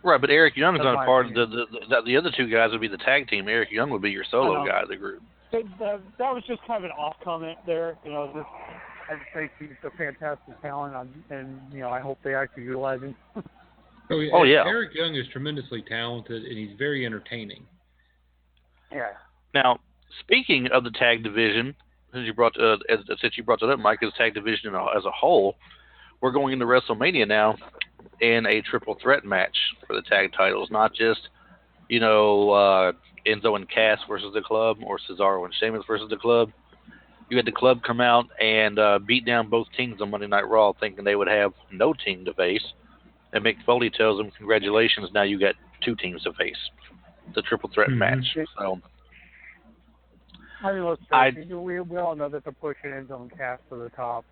Right, but Eric Young is not a part of the other two guys would be the tag team. Eric Young would be your solo guy of the group. That was just kind of an off comment there. I just think he's a fantastic talent, and I hope they actually utilize him. Oh yeah. Eric Young is tremendously talented, and he's very entertaining. Yeah. Now, speaking of the tag division, since you brought that up, Mike, as tag division as a whole, we're going into WrestleMania now in a triple threat match for the tag titles, not just Enzo and Cass versus the Club or Cesaro and Sheamus versus the Club. You had the Club come out and beat down both teams on Monday Night Raw, thinking they would have no team to face. And Mick Foley tells them, "Congratulations, now you got two teams to face." The triple threat match. So, I mean, we all know that they're pushing Enzo and Cass to the top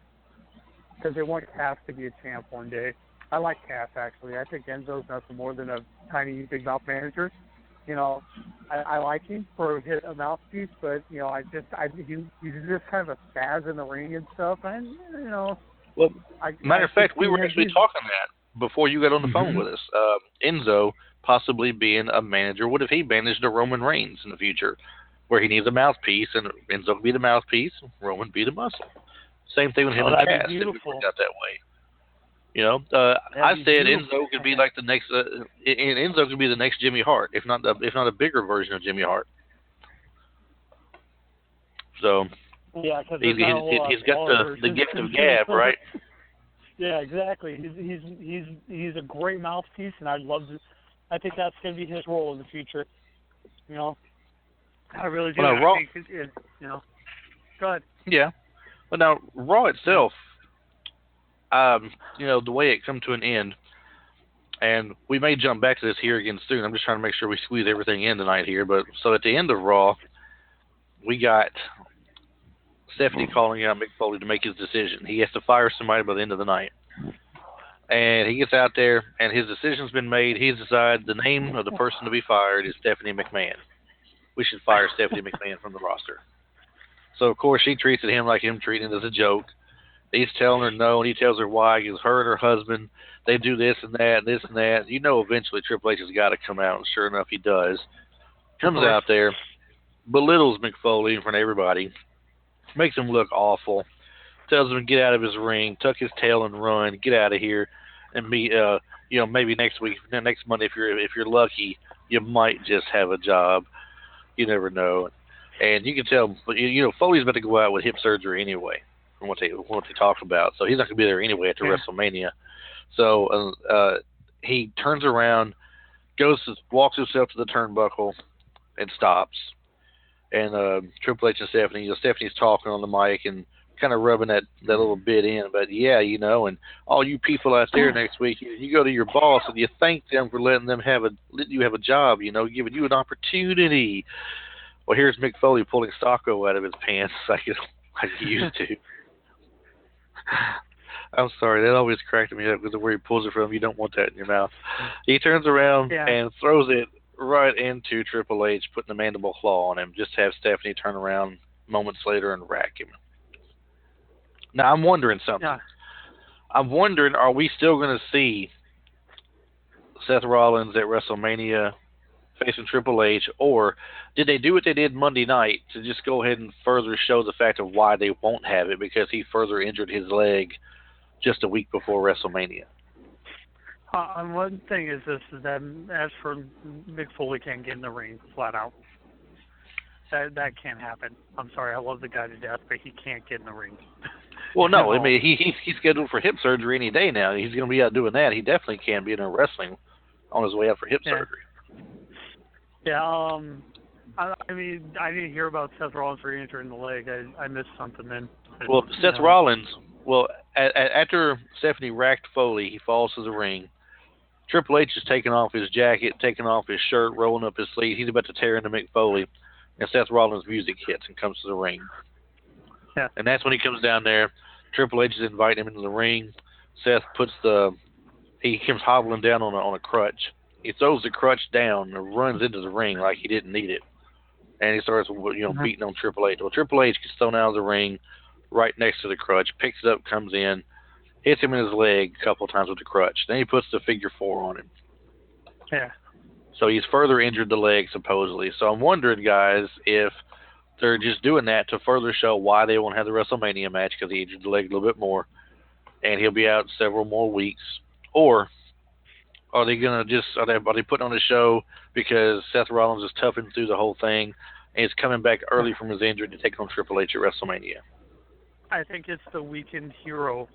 because they want Cass to be a champ one day. I like Cass, actually. I think Enzo's nothing more than a tiny big mouth manager. I like him for a mouthpiece, but he's just kind of a spaz in the ring and stuff. And well, matter of fact, we were actually talking that before you got on the phone with us. Enzo possibly being a manager. What if he managed a Roman Reigns in the future, where he needs a mouthpiece, and Enzo can be the mouthpiece, Roman be the muscle. Same thing with him and Cass. If it worked out that way. I said Enzo could be like the next, and Enzo could be the next Jimmy Hart, if not a bigger version of Jimmy Hart. So yeah, he's got the gift of gab, right? Yeah, exactly. He's a great mouthpiece, and I think that's going to be his role in the future. I really do. Well, Go ahead. Yeah, but now Raw itself. The way it come to an end, and we may jump back to this here again soon. I'm just trying to make sure we squeeze everything in tonight here. But so at the end of Raw, we got Stephanie calling out Mick Foley to make his decision. He has to fire somebody by the end of the night. And he gets out there, and his decision's been made. He's decided the name of the person to be fired is Stephanie McMahon. We should fire Stephanie McMahon from the roster. So, of course, she treats him like him treating it as a joke. He's telling her no, and he tells her why. Because her and her husband, they do this and that, this and that. Eventually Triple H has got to come out, and sure enough, he does. Comes out there, belittles Mick Foley in front of everybody, makes him look awful, tells him to get out of his ring, tuck his tail and run, get out of here, and be, maybe next Monday, if you're lucky, you might just have a job. You never know. And you can tell, Foley's about to go out with hip surgery anyway. From what they talk about, so he's not going to be there anyway after WrestleMania. So he turns around, walks himself to the turnbuckle, and stops. And Triple H and Stephanie's talking on the mic and kind of rubbing that little bit in. But yeah, and all you people out there next week, you go to your boss and you thank them for letting you have a job, giving you an opportunity. Well, here's Mick Foley pulling Sacco out of his pants like he used to. I'm sorry, that always cracked me up because where he pulls it from, you don't want that in your mouth. He turns around and throws it right into Triple H, putting the mandible claw on him, just to have Stephanie turn around moments later and rack him. Now, I'm wondering something. Yeah. I'm wondering, are we still going to see Seth Rollins at WrestleMania facing Triple H, or did they do what they did Monday night to just go ahead and further show the fact of why they won't have it because he further injured his leg just a week before WrestleMania? One thing is this: is that as for Mick Foley can't get in the ring flat out. That can't happen. I'm sorry, I love the guy to death, but he can't get in the ring. Well, no, I mean he's scheduled for hip surgery any day now. He's going to be out doing that. He definitely can be in a wrestling on his way out for hip surgery. Yeah. I mean, I didn't hear about Seth Rollins re-injuring the leg. I missed something then. Well, Seth Rollins. Well, after Stephanie racked Foley, he falls to the ring. Triple H is taking off his jacket, taking off his shirt, rolling up his sleeves. He's about to tear into Mick Foley. And Seth Rollins' music hits and comes to the ring. Yeah. And that's when he comes down there. Triple H is inviting him into the ring. Seth he comes hobbling down on a crutch. He throws the crutch down and runs into the ring like he didn't need it. And he starts, beating on Triple H. Well, Triple H gets thrown out of the ring right next to the crutch, picks it up, comes in, hits him in his leg a couple of times with the crutch. Then he puts the figure 4 on him. Yeah. So he's further injured the leg, supposedly. So I'm wondering, guys, if they're just doing that to further show why they won't have the WrestleMania match because he injured the leg a little bit more, and he'll be out several more weeks. Or are they gonna are they putting on a show because Seth Rollins is toughing through the whole thing and he's coming back early from his injury to take on Triple H at WrestleMania? I think it's the weekend hero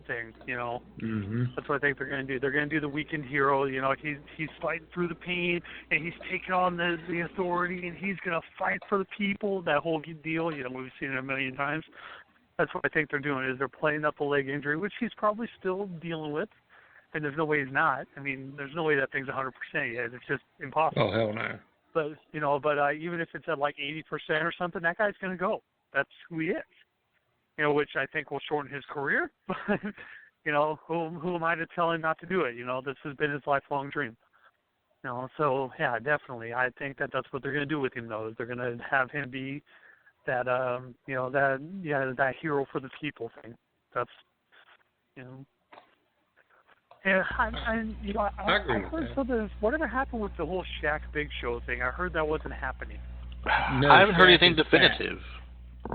thing, Mm-hmm. That's what I think they're going to do. They're going to do the weekend hero. He's fighting through the pain, and he's taking on the authority, and he's going to fight for the people. That whole deal, we've seen it a million times. That's what I think they're doing. Is they're playing up the leg injury, which he's probably still dealing with, and there's no way he's not. I mean, there's no way that thing's 100% yet. It's just impossible. Oh hell no. But even if it's at like 80% or something, that guy's going to go. That's who he is. Which I think will shorten his career. But, who am I to tell him not to do it? This has been his lifelong dream. So, yeah, definitely. I think that's what they're going to do with him, though. They're going to have him be that, that hero for the people thing. That's, Yeah, I heard something. Whatever happened with the whole Shaq Big Show thing? I heard that wasn't happening. No, I haven't heard anything definitive.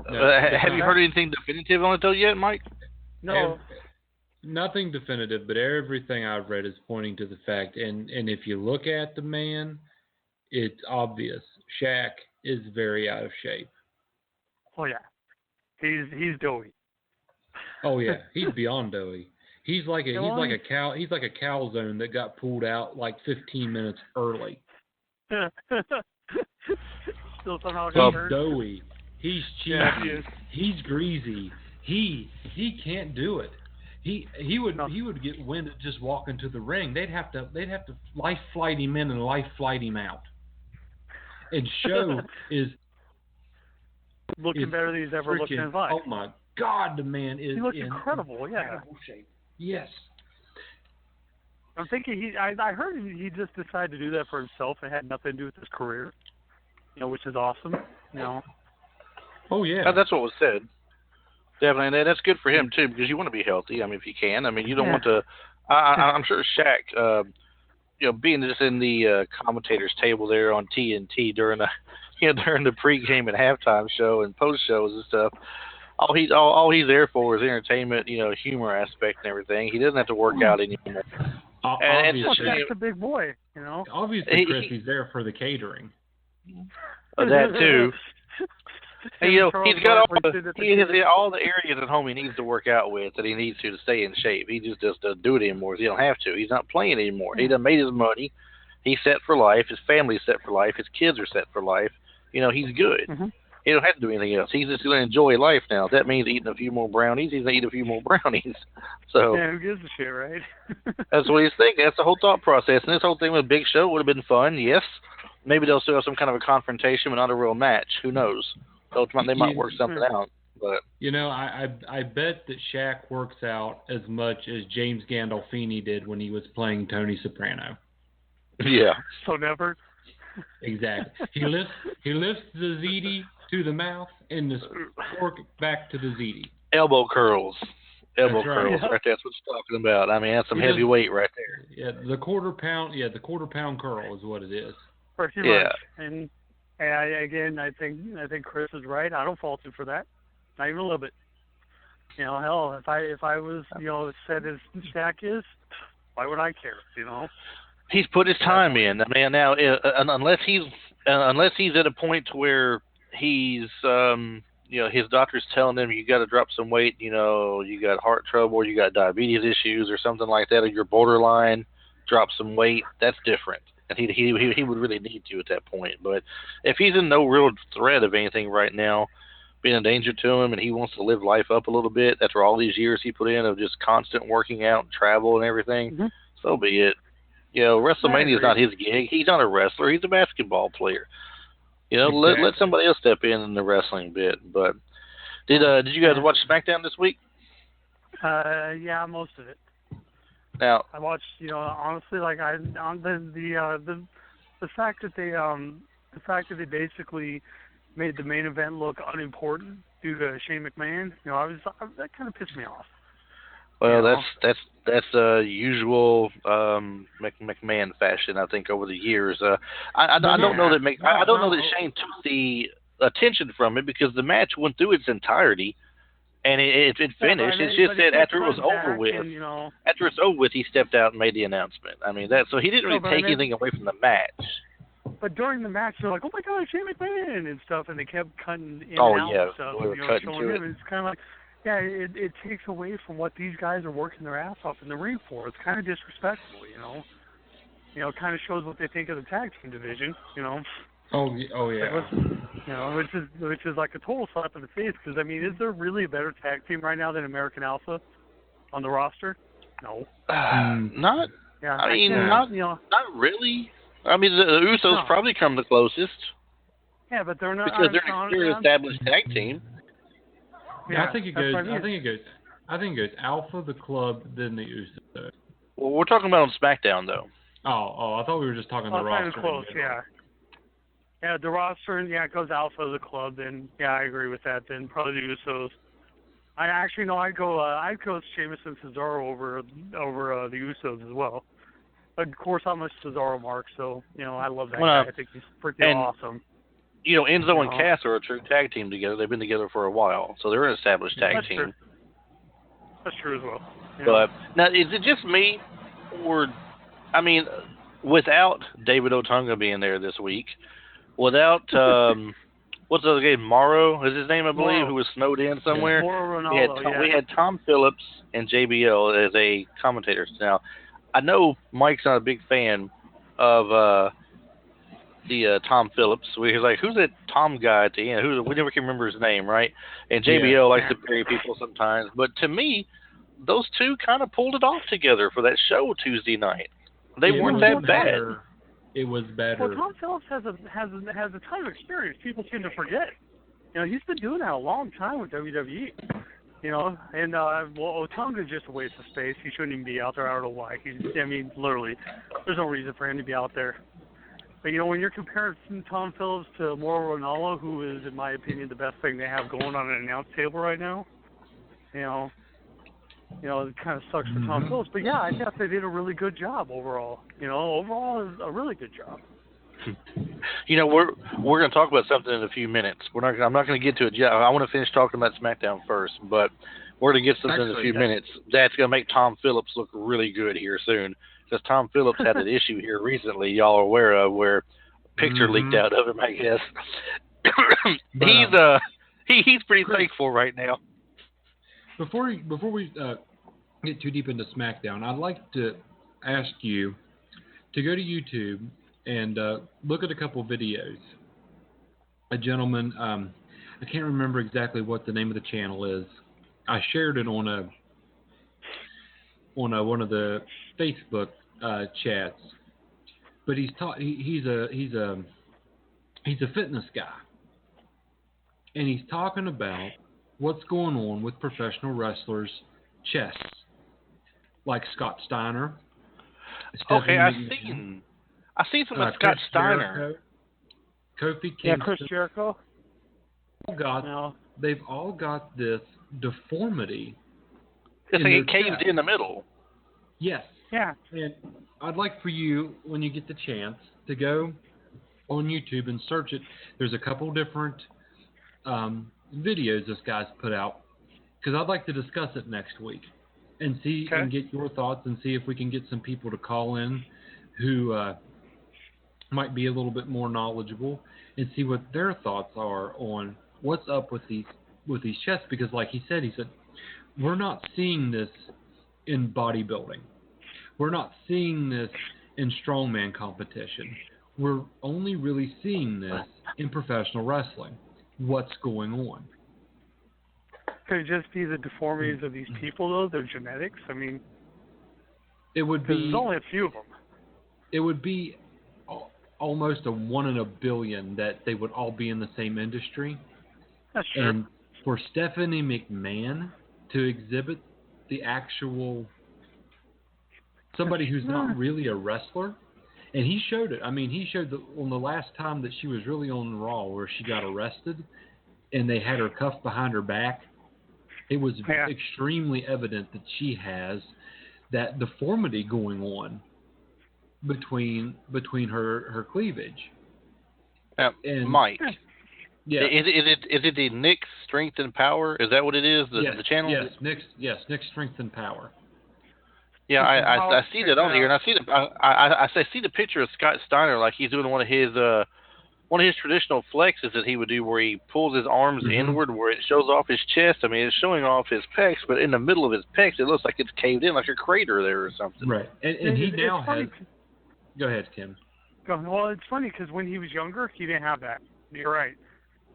Have you heard anything definitive on it though yet, Mike? No. Nothing definitive, but everything I've read is pointing to the fact, and if you look at the man, it's obvious. Shaq is very out of shape. Oh yeah, he's doughy. Oh yeah, he's beyond doughy. He's like a calzone that got pulled out like 15 minutes early. Still somehow he's doughy. He's cheesy. He's greasy. He can't do it. He would get winded just walking to the ring. They'd have to life flight him in and life flight him out. And Show is looking better than he's ever looked in his life. Oh my God, the man is. He looks incredible. Incredible shape. Yes. I'm thinking I heard he just decided to do that for himself. It had nothing to do with his career. Which is awesome. Oh yeah. That's what was said. Definitely, and that's good for him too because you want to be healthy. I mean, if you can. I mean, you don't want to. I'm sure Shaq, being just in the commentators table there on TNT during the pregame and halftime show and post shows and stuff. All he's there for is entertainment, humor aspect and everything. He doesn't have to work out anymore. Obviously, Shaq's a big boy, Obviously, Chris, he's there for the catering. That too. And, he's got all the areas at home he needs to work out with that he needs to stay in shape. He just doesn't do it anymore. He don't have to. He's not playing anymore. He done made his money. He's set for life. His family's set for life. His kids are set for life. He's good. Mm-hmm. He don't have to do anything else. He's just going to enjoy life now. If that means eating a few more brownies, he's going to eat a few more brownies. So yeah, who gives a shit, right? That's what he's thinking. That's the whole thought process. And this whole thing with Big Show would have been fun, yes. Maybe they'll still have some kind of a confrontation, but not a real match. Who knows? They might work something out. But I bet that Shaq works out as much as James Gandolfini did when he was playing Tony Soprano. Yeah. So never. Exactly. He lifts the ziti to the mouth and the fork back to the ziti. Elbow curls. Elbow curls. Right. Right. That's what you're talking about. I mean, that's some heavy weight right there. Yeah, the quarter pound curl is what it is. pretty Yeah. much. And I think Chris is right. I don't fault him for that, not even a little bit. You know, hell, if I was, said as Shaq is, why would I care? You know. He's put his time in. I mean, now unless he's at a point to where he's his doctor's telling him you got to drop some weight, you got heart trouble, or you got diabetes issues or something like that, or you're borderline, drop some weight. That's different, and he would really need to at that point. But if he's in no real threat of anything right now, being a danger to him, and he wants to live life up a little bit after all these years he put in of just constant working out, travel, and everything, so be it. WrestleMania is not his gig. He's not a wrestler. He's a basketball player. Exactly. Let somebody else step in the wrestling bit. But did you guys watch SmackDown this week? Yeah, most of it. Now I watched. Honestly, like on the fact that they basically made the main event look unimportant due to Shane McMahon. That kind of pissed me off. Well, that's usual McMahon fashion. I think over the years, I don't know that I don't know that Shane took the attention from it because the match went through its entirety, and it finished. It's just that after it was over with, after it's over with, he stepped out and made the announcement. I mean so he didn't really take anything away from the match. But during the match, they're like, "Oh my God, Shane McMahon" and stuff, and they kept cutting in and out and stuff. We were cutting showing to him. It's kind of like. Yeah, it takes away from what these guys are working their ass off in the ring for. It's kind of disrespectful, It kind of shows what they think of the tag team division, Oh yeah. Which is like a total slap in the face. Because is there really a better tag team right now than American Alpha on the roster? No. Not. Yeah. Not really. The Usos probably come the closest. Yeah, but they're not because they're an established tag team. Yeah, I think it goes Alpha, the Club, then the Usos. Well, we're talking about on SmackDown though. Oh, I thought we were just talking the roster. Kind of close, yeah. Yeah, the roster, it goes Alpha, the Club, then I agree with that. Then probably the Usos. I'd go Sheamus and Cesaro over the Usos as well. But of course, I'm a Cesaro mark, so I love that guy. I think he's pretty awesome. Enzo and Cass are a true tag team together. They've been together for a while, so they're an established tag team. True. That's true as well. But now, is it just me, or without David Otunga being there this week, without what's the other guy? Morrow is his name, I believe, who was snowed in somewhere. We had Tom Phillips and JBL as a commentators. Now, I know Mike's not a big fan of the Tom Phillips. We was like, who's that Tom guy at the end? We never can remember his name, right? And JBL likes to bury people sometimes. But to me, those two kind of pulled it off together for that show Tuesday night. They weren't that bad. It was better. Well, Tom Phillips has a ton of experience. People tend to forget. He's been doing that a long time with WWE. And Otunga's just a waste of space. He shouldn't even be out there. I don't know why. Literally, there's no reason for him to be out there. But, when you're comparing Tom Phillips to Mauro Ranallo, who is, in my opinion, the best thing they have going on an announce table right now, it kind of sucks for Tom Phillips. But, yeah, I thought they did a really good job overall. Overall, a really good job. We're going to talk about something in a few minutes. I'm not going to get to it yet. I want to finish talking about SmackDown first, but we're going to get something in a few minutes that's going to make Tom Phillips look really good here soon. Because Tom Phillips had an issue here recently, y'all are aware of, where a picture leaked out of him, I guess. He's pretty thankful right now. Before we get too deep into SmackDown, I'd like to ask you to go to YouTube and look at a couple videos. A gentleman, I can't remember exactly what the name of the channel is. I shared it on one of the Facebook chats, but he's a fitness guy, and he's talking about what's going on with professional wrestlers' chests, like Scott Steiner. Okay, I've seen some of Scott Steiner. Kofi Kingston. Yeah, Chris Jericho. They've all got this deformity. Because they get caved in the middle. Yes. Yeah. And I'd like for you, when you get the chance, to go on YouTube and search it. There's a couple different videos this guy's put out, because I'd like to discuss it next week and see and get your thoughts and see if we can get some people to call in who might be a little bit more knowledgeable and see what their thoughts are on what's up with these chests. Because like he said, we're not seeing this in bodybuilding. We're not seeing this in strongman competition. We're only really seeing this in professional wrestling. What's going on? Could it just be the deformities of these people, though? Their genetics? I mean, it would be. There's only a few of them. It would be almost a 1 in a billion that they would all be in the same industry. That's true. And for Stephanie McMahon to exhibit the actual somebody who's not really a wrestler, and he showed it. I mean, he showed on the last time that she was really on Raw where she got arrested and they had her cuffed behind her back. It was extremely evident that she has that deformity going on between her cleavage. And Mike. Yeah. Is it the Nick's Strength and Power? Is that what it is? The channel? Nick's Strength and Power. Yeah, I see that on here, and I see the picture of Scott Steiner like he's doing one of his traditional flexes that he would do, where he pulls his arms inward, where it shows off his chest. I mean, it's showing off his pecs, but in the middle of his pecs, it looks like it's caved in, like a crater there or something. Right, and he now has. Go ahead, Kim. Well, it's funny because when he was younger, he didn't have that. You're right.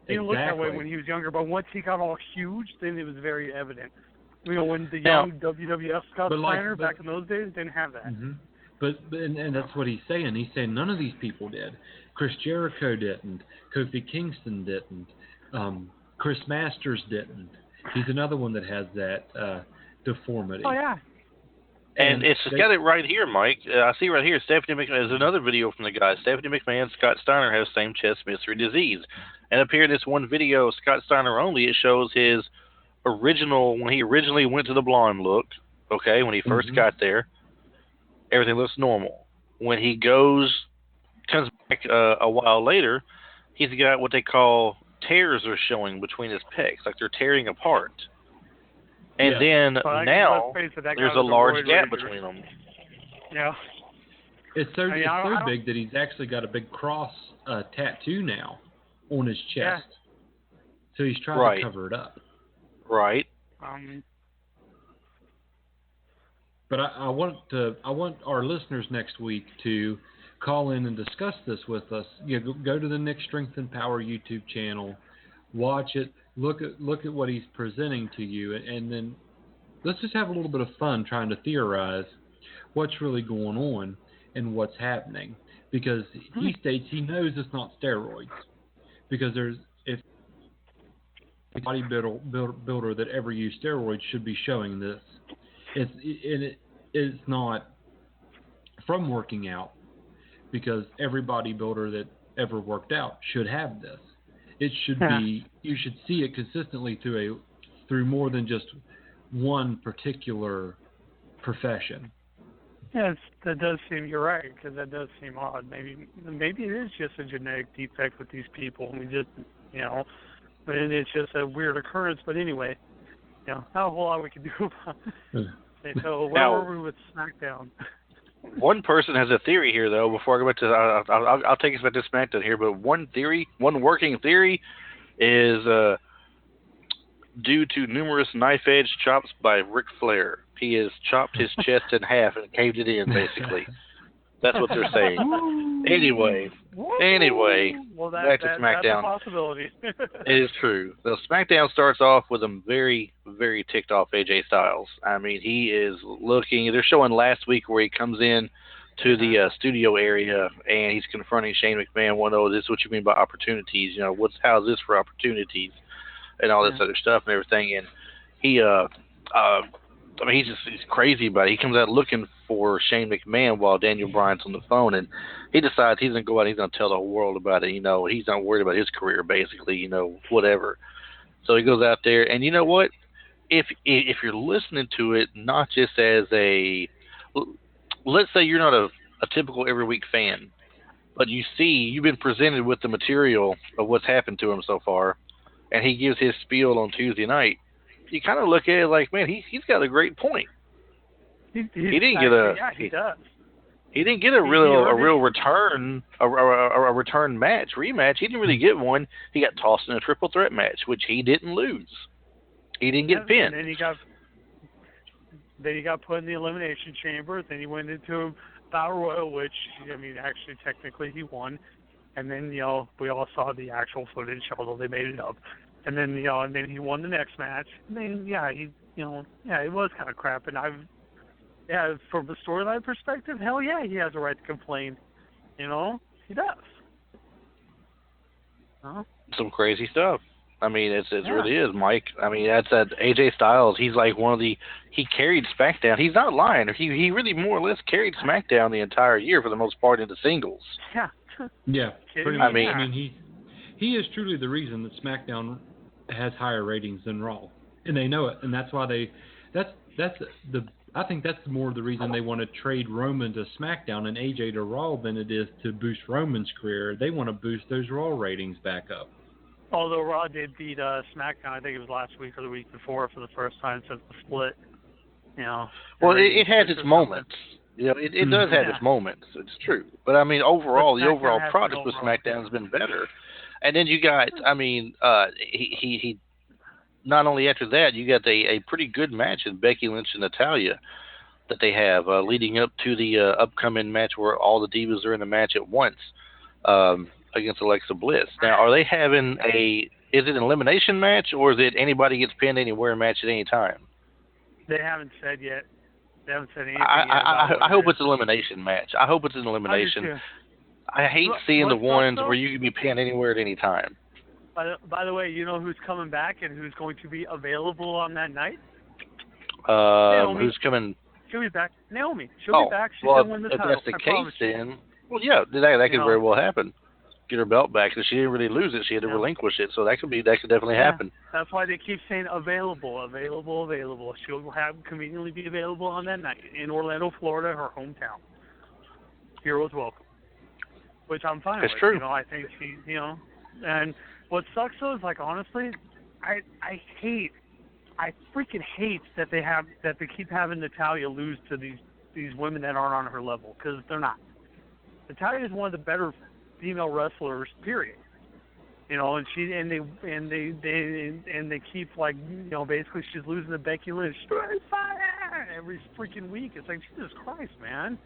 He didn't look that way when he was younger, but once he got all huge, then it was very evident. You know, when the young WWF Scott Steiner back in those days didn't have that. Mm-hmm. But that's what he's saying. He's saying none of these people did. Chris Jericho didn't. Kofi Kingston didn't. Chris Masters didn't. He's another one that has that deformity. Oh, yeah. And it's got it right here, Mike. I see right here, Stephanie McMahon. There's another video from the guy. Stephanie McMahon, Scott Steiner have same chest mystery disease. And up here in this one video, Scott Steiner only, it shows his original, when he originally went to the blonde look, okay, when he first got there, everything looks normal. When he comes back a while later, he's got what they call tears are showing between his pecs, like they're tearing apart. And then now there's a large gap between them. Yeah. It's so big that he's actually got a big cross tattoo now on his chest. Yeah. So he's trying to cover it up. Right. But I want our listeners next week to call in and discuss this with us. Go to the Nick Strength and Power YouTube channel, watch it, look at what he's presenting to you, and then let's just have a little bit of fun trying to theorize what's really going on and what's happening. Because he states he knows it's not steroids. Because if a bodybuilder that ever used steroids should be showing this. It's not from working out, because every bodybuilder that ever worked out should have this. It should be, you should see it consistently through more than just one particular profession. Yes, that does seem, you're right, because that does seem odd. Maybe it is just a genetic defect with these people. We just, but it's just a weird occurrence. But anyway, not a whole lot we can do about it. So where were we with SmackDown? One person has a theory here, though. Before I go back to, I'll take us back to SmackDown here. But one working theory is due to numerous knife-edge chops by Ric Flair. He has chopped his chest in half and caved it in, basically. That's what they're saying. Anyway, well, back to SmackDown. That's a possibility. It is true. So SmackDown starts off with a very, very ticked off AJ Styles. I mean, he is looking. They're showing last week where he comes in to the studio area and he's confronting Shane McMahon. This is what you mean by opportunities. How's this for opportunities, and all this other stuff and everything. And he, he's crazy about it. He comes out looking for Shane McMahon while Daniel Bryan's on the phone, and he decides he's going to go out and he's going to tell the whole world about it. He's not worried about his career, basically, whatever. So he goes out there, and you know what? If you're listening to it, not just as let's say you're not a typical every week fan, but you've been presented with the material of what's happened to him so far, and he gives his spiel on Tuesday night. You kind of look at it like, man, he's got a great point. He didn't get a he does. He didn't get a real return a return match rematch. He didn't really get one. He got tossed in a triple threat match, which he didn't lose. He didn't get pinned. And then he got put in the elimination chamber. Then he went into Battle Royal, which actually technically he won. And then we all saw the actual footage, although they made it up. And then and then he won the next match. And then it was kind of crap. And from a storyline perspective, hell yeah, he has a right to complain. He does. Huh? Some crazy stuff. It really is, Mike. That's that AJ Styles. He's like he carried SmackDown. He's not lying. He really more or less carried SmackDown the entire year for the most part into singles. Yeah. Yeah. Pretty much. He is truly the reason that SmackDown has higher ratings than Raw, and they know it, and that's why I think that's more the reason they want to trade Roman to SmackDown and AJ to Raw than it is to boost Roman's career. They want to boost those Raw ratings back up. Although Raw did beat SmackDown, I think it was last week or the week before for the first time since the split. Well, it has its moments. It does have its moments. It's true. But overall, the overall product with SmackDown has been better. And then you got, he not only after that, you got a pretty good match in Becky Lynch and Natalya that they have leading up to the upcoming match where all the divas are in the match at once against Alexa Bliss. Now, are they having is it an elimination match or is it anybody gets pinned anywhere match at any time? They haven't said yet. They haven't said anything I hope it's an elimination match. I hope it's an elimination. I hate seeing the ones where you can be pinned anywhere at any time. By the way, you know who's coming back and who's going to be available on that night? Who's coming? She'll be back. Naomi. She'll be back. She's going to win the title. If that's the case, then, well, yeah, that could very well happen. Get her belt back because she didn't really lose it. She had to relinquish it, so that could definitely happen. That's why they keep saying available. She'll conveniently be available on that night in Orlando, Florida, her hometown. Heroes welcome. Which I'm fine with. It's true. I think she, and what sucks though is honestly, I freaking hate that they keep having Natalya lose to these women that aren't on her level because they're not. Natalya is one of the better female wrestlers, period. And they keep basically she's losing to Becky Lynch every freaking week. It's like, Jesus Christ, man,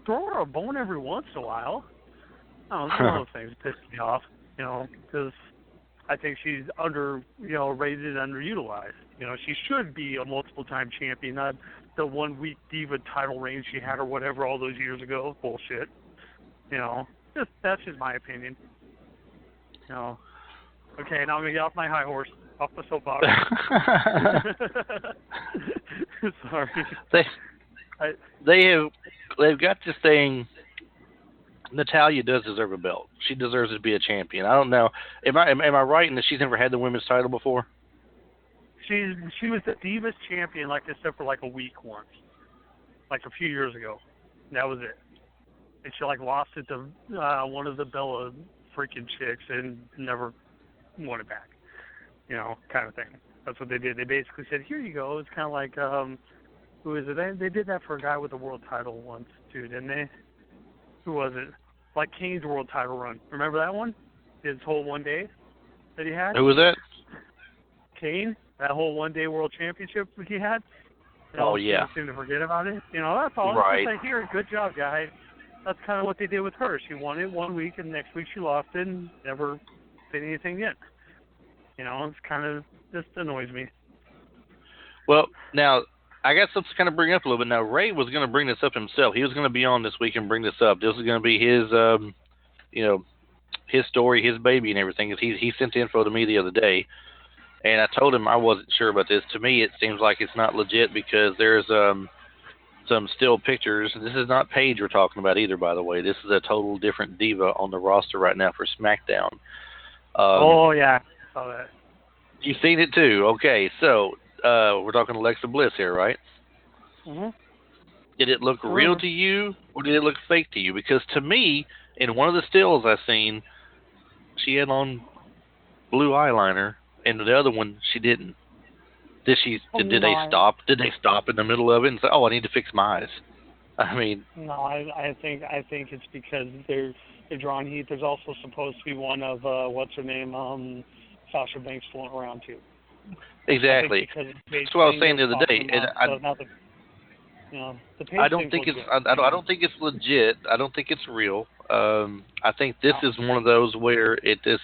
throw her a bone every once in a while. Oh, it's one of those things that piss me off, because I think she's rated and underutilized. She should be a multiple-time champion, not the one-week diva title reign she had or whatever all those years ago. Bullshit. That's just my opinion. Okay, now I'm gonna get off my high horse, off the soapbox. Sorry. They've got this thing. Natalya does deserve a belt. She deserves to be a champion. I don't know. Am I right in that she's never had the women's title before? She was the Divas champion, except for a week once, a few years ago. That was it. And she lost it to one of the Bella freaking chicks and never won it back. Kind of thing. That's what they did. They basically said, "Here you go." It's kind of like who is it? They did that for a guy with a world title once too, didn't they? Who was it? Like Kane's world title run. Remember that one? His whole one day that he had? Who was that? Kane. That whole one-day world championship that he had. Yeah. Seem to forget about it. That's all. Right. It's here, good job, guys. That's kind of what they did with her. She won it one week, and next week she lost it and never did anything yet. It's kind of just annoys me. Well, now, I got something to kind of bring up a little bit. Now, Ray was going to bring this up himself. He was going to be on this week and bring this up. This is going to be his, his story, his baby and everything. He sent the info to me the other day, and I told him I wasn't sure about this. To me, it seems like it's not legit because there's some still pictures. This is not Paige we're talking about either, by the way. This is a total different diva on the roster right now for SmackDown. Yeah. I saw that. You've seen it too. Okay, so we're talking Alexa Bliss here, right? Mm-hmm. Did it look real to you, or did it look fake to you? Because to me, in one of the stills I seen, she had on blue eyeliner, and the other one she didn't. Did they stop? Did they stop in the middle of it and say, "Oh, I need to fix my eyes"? I mean, No, I think it's because they're drawing heat. There's also supposed to be one of what's her name, Sasha Banks floating around too. exactly. That's what I was saying the other day. And I don't think I don't think it's legit. I don't think it's real. I think this is one of those where it just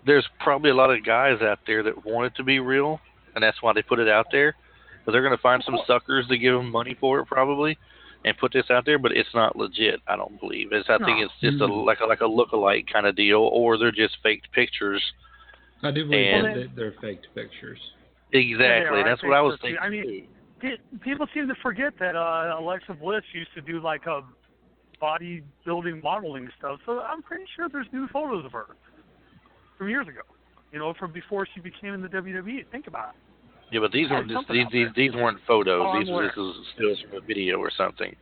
there's probably a lot of guys out there that want it to be real, and that's why they put it out there. But they're going to find some suckers to give them money for it probably, and put this out there. But it's not legit. I don't believe. I think it's just like a look-alike kind of deal, or they're just faked pictures. I do believe that they're faked pictures. Exactly. That's what I was thinking. I mean, people seem to forget that Alexa Bliss used to do like a bodybuilding modeling stuff. So I'm pretty sure there's new photos of her from years ago. You know, from before she became in the WWE. Think about it. Yeah, but these weren't these weren't photos. This was stills from a video or something.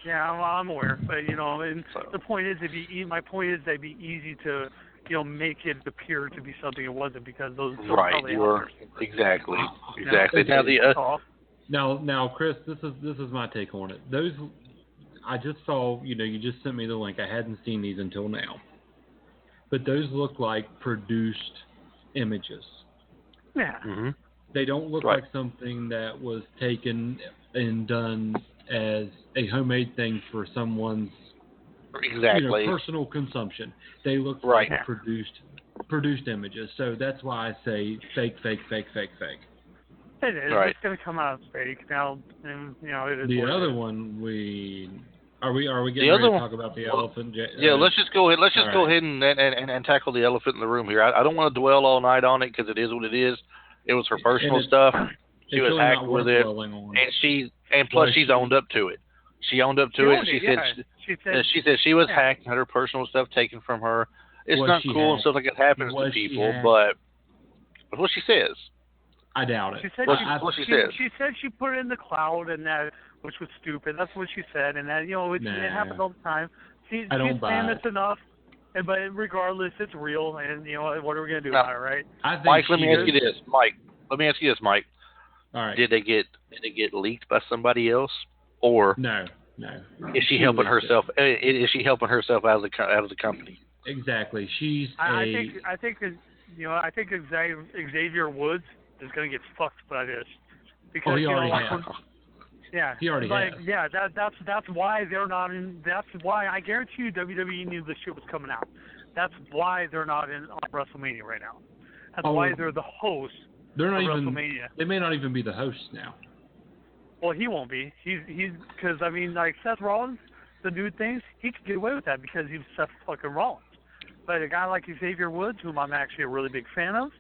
Yeah, I'm aware, but you know, and the point is, my point is, they'd be easy to, you know, make it appear to be something it wasn't because those. Right, you are exactly. Now, Chris, this is my take on it. Those, I just saw. You know, you just sent me the link. I hadn't seen these until now, but those look like produced images. Yeah. Mm-hmm. They don't look like something that was taken and done as a homemade thing for someone's personal consumption. They look like produced images. So that's why I say fake. It is. Right. It's going to come out as fake now, and you know it is. The other one are we getting ready to talk about the elephant? Yeah, let's just go ahead. Let's just go ahead and tackle the elephant in the room here. I don't want to dwell all night on it because it is what it is. It was her personal stuff. She was hacked with it, and plus she's owned up to it. She owned up to it. She said she was hacked, had her personal stuff taken from her. It's not cool and stuff like it happens to people, but that's what she says. I doubt it. She said she said she put it in the cloud, and that, which was stupid. That's what she said, and that, you know, it happens all the time. She's famous enough. But regardless, it's real, and you know what are we gonna do about it, right? Mike, let me ask you this, Mike. All right. Did they get leaked by somebody else, or no? Is she helping herself? Is she helping herself out of the company? Exactly. I think Xavier Woods is gonna get fucked by this because he already has. Yeah, he already has. Yeah, that's why they're not in. That's why I guarantee you WWE knew this shit was coming out. That's why they're not on WrestleMania right now. That's why they're the host. They're not of even. WrestleMania. They may not even be the hosts now. Well, he won't be. He's because I mean, like Seth Rollins, the new things, he could get away with that because he's Seth fucking Rollins. But a guy like Xavier Woods, whom I'm actually a really big fan of,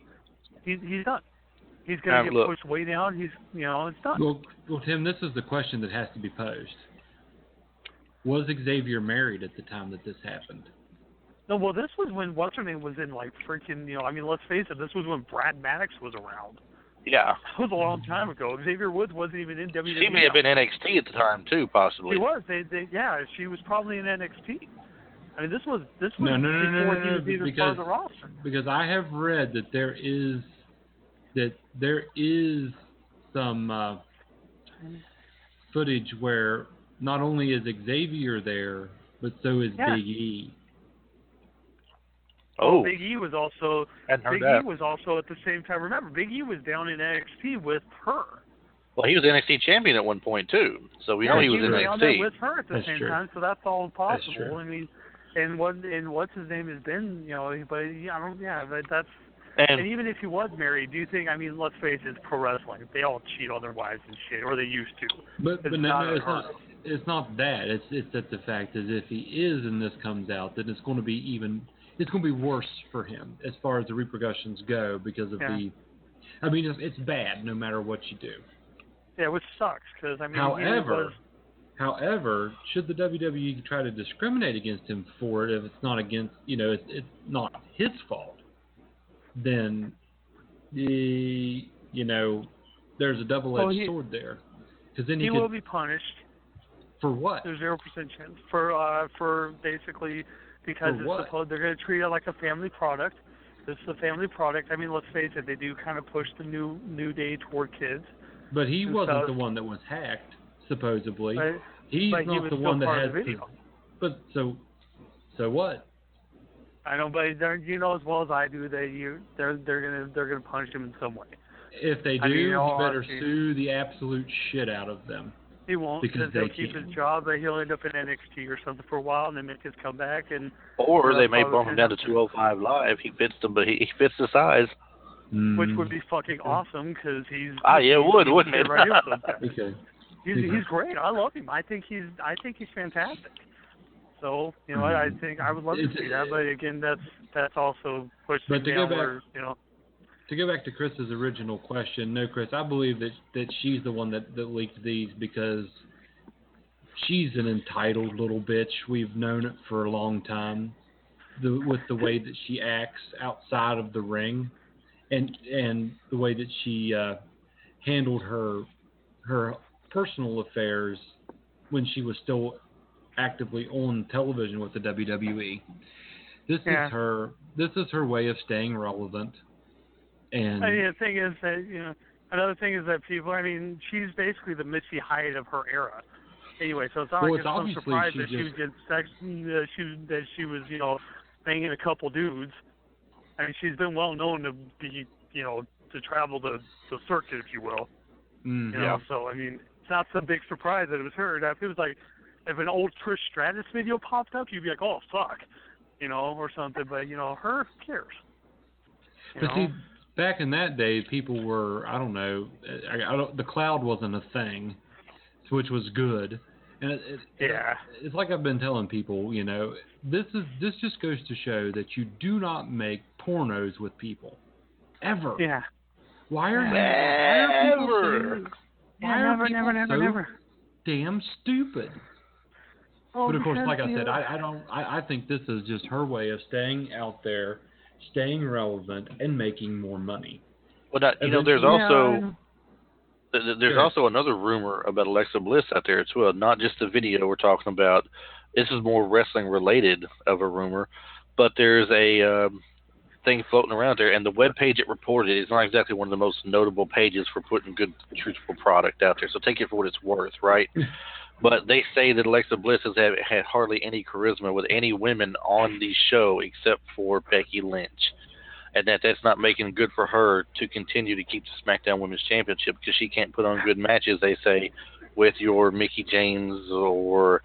he's done. He's going to get pushed way down. It's done. Well, Tim, this is the question that has to be posed. Was Xavier married at the time that this happened? No, well, this was when what's-her-name was in, like, freaking, I mean, let's face it, this was when Brad Maddox was around. Yeah. That was a long time ago. Xavier Woods wasn't even in WWE. She may have been NXT at the time, too, possibly. She was. She was probably in NXT. I mean, this was before he was even part of the roster. Because I have read that there is some footage where not only is Xavier there, but so is Big E. Oh, Big E was also at the same time. Remember, Big E was down in NXT with her. Well, he was NXT champion at one point too, so we know he was in NXT. Down there with her at the same time, so that's all possible. That's true. I mean, and what's his name has been, but that's. And even if he was married, do you think? I mean, let's face it, it's pro wrestling. They all cheat on their wives and shit, or they used to. But no, it's not that. It's that the fact is, if he is and this comes out, then it's going to be worse for him as far as the repercussions go because of the. I mean, it's bad no matter what you do. Yeah, which sucks because I mean. However, should the WWE try to discriminate against him for it if it's not against, it's not his fault, then there's a double-edged sword there. Because then he will be punished. For what? There's 0% chance for basically because For it's supposed they're going to treat it like a family product. This is a family product. I mean, let's face it, they do kind of push the new day toward kids. But he wasn't the one that was hacked, supposedly. He's but not he was the still one that part has of the video. But so what? I know, but you know as well as I do that they're gonna punish him in some way. If they do, he better sue the absolute shit out of them. He won't because he'll keep his job, but he'll end up in NXT or something for a while and then make his comeback. Or they may bump him down to 205 Live. He fits he fits the size. Which would be fucking awesome because he's. Yeah, it would, wouldn't it? Right Okay. He's great. I love him. I think he's fantastic. So I think I would love to see that, but again, that's also pushing down where To go back to Chris's original question, no, Chris, I believe that she's the one that leaked these because she's an entitled little bitch. We've known it for a long time. With the way that she acts outside of the ring, and the way that she handled her personal affairs when she was still actively on television with the WWE. This is her way of staying relevant. And the thing is that another thing is that people. I mean, she's basically the Missy Hyatt of her era. Anyway, so it's not like it's some surprise that she was getting sex. That she was banging a couple dudes. I mean, she's been well known to be to travel the circuit, if you will. So I mean, it's not some big surprise that it was her. Now, if it was like if an old Trish Stratus video popped up, you'd be like, oh fuck, or something. But her cares. But see, back in that day, people were the cloud wasn't a thing, which was good. And it's like I've been telling people, this just goes to show that you do not make pornos with people, ever. Yeah. Why are people so damn stupid? But of course, like I said, I think this is just her way of staying out there, staying relevant, and making more money. Well, there's also another rumor about Alexa Bliss out there as well. Not just the video we're talking about. This is more wrestling related of a rumor, but there's a thing floating around there, and the web page it reported is not exactly one of the most notable pages for putting good, truthful product out there. So take it for what it's worth, right? But they say that Alexa Bliss has had hardly any charisma with any women on the show except for Becky Lynch. And that's not making good for her to continue to keep the SmackDown Women's Championship because she can't put on good matches, they say, with your Mickie James or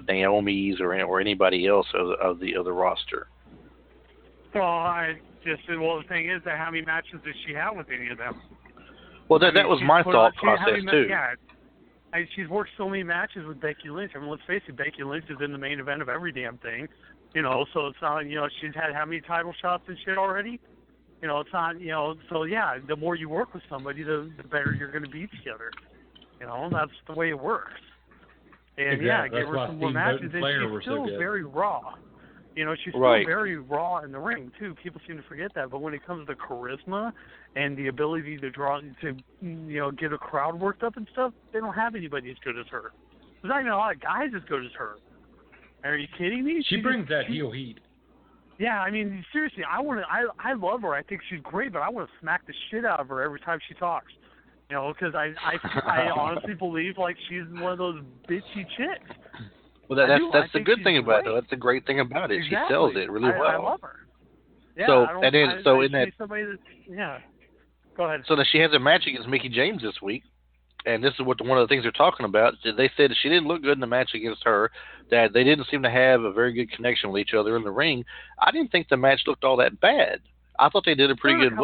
Naomi's or anybody else of the other roster. Well, the thing is that how many matches does she have with any of them? Well, that was my thought process too. Yeah. She's worked so many matches with Becky Lynch. I mean, let's face it, Becky Lynch is in the main event of every damn thing. So it's not, she's had how many title shots and shit already? It's not, so yeah, the more you work with somebody, the better you're going to be together. That's the way it works. And exactly. Give her some more matches. And she's still very raw. She's still very raw in the ring, too. People seem to forget that. But when it comes to charisma and the ability to get a crowd worked up and stuff, they don't have anybody as good as her. There's not even a lot of guys as good as her. Are you kidding me? She brings that heel heat. Yeah, I mean, seriously, I love her. I think she's great, but I want to smack the shit out of her every time she talks. Because I honestly believe like she's one of those bitchy chicks. Well, that's the good thing about it. That's the great thing about it. Exactly. She sells it really well. I love her. Yeah, Go ahead. So she has a match against Mickie James this week, and this is one of the things they're talking about. They said she didn't look good in the match against her. That they didn't seem to have a very good connection with each other in the ring. I didn't think the match looked all that bad. I thought they did a pretty good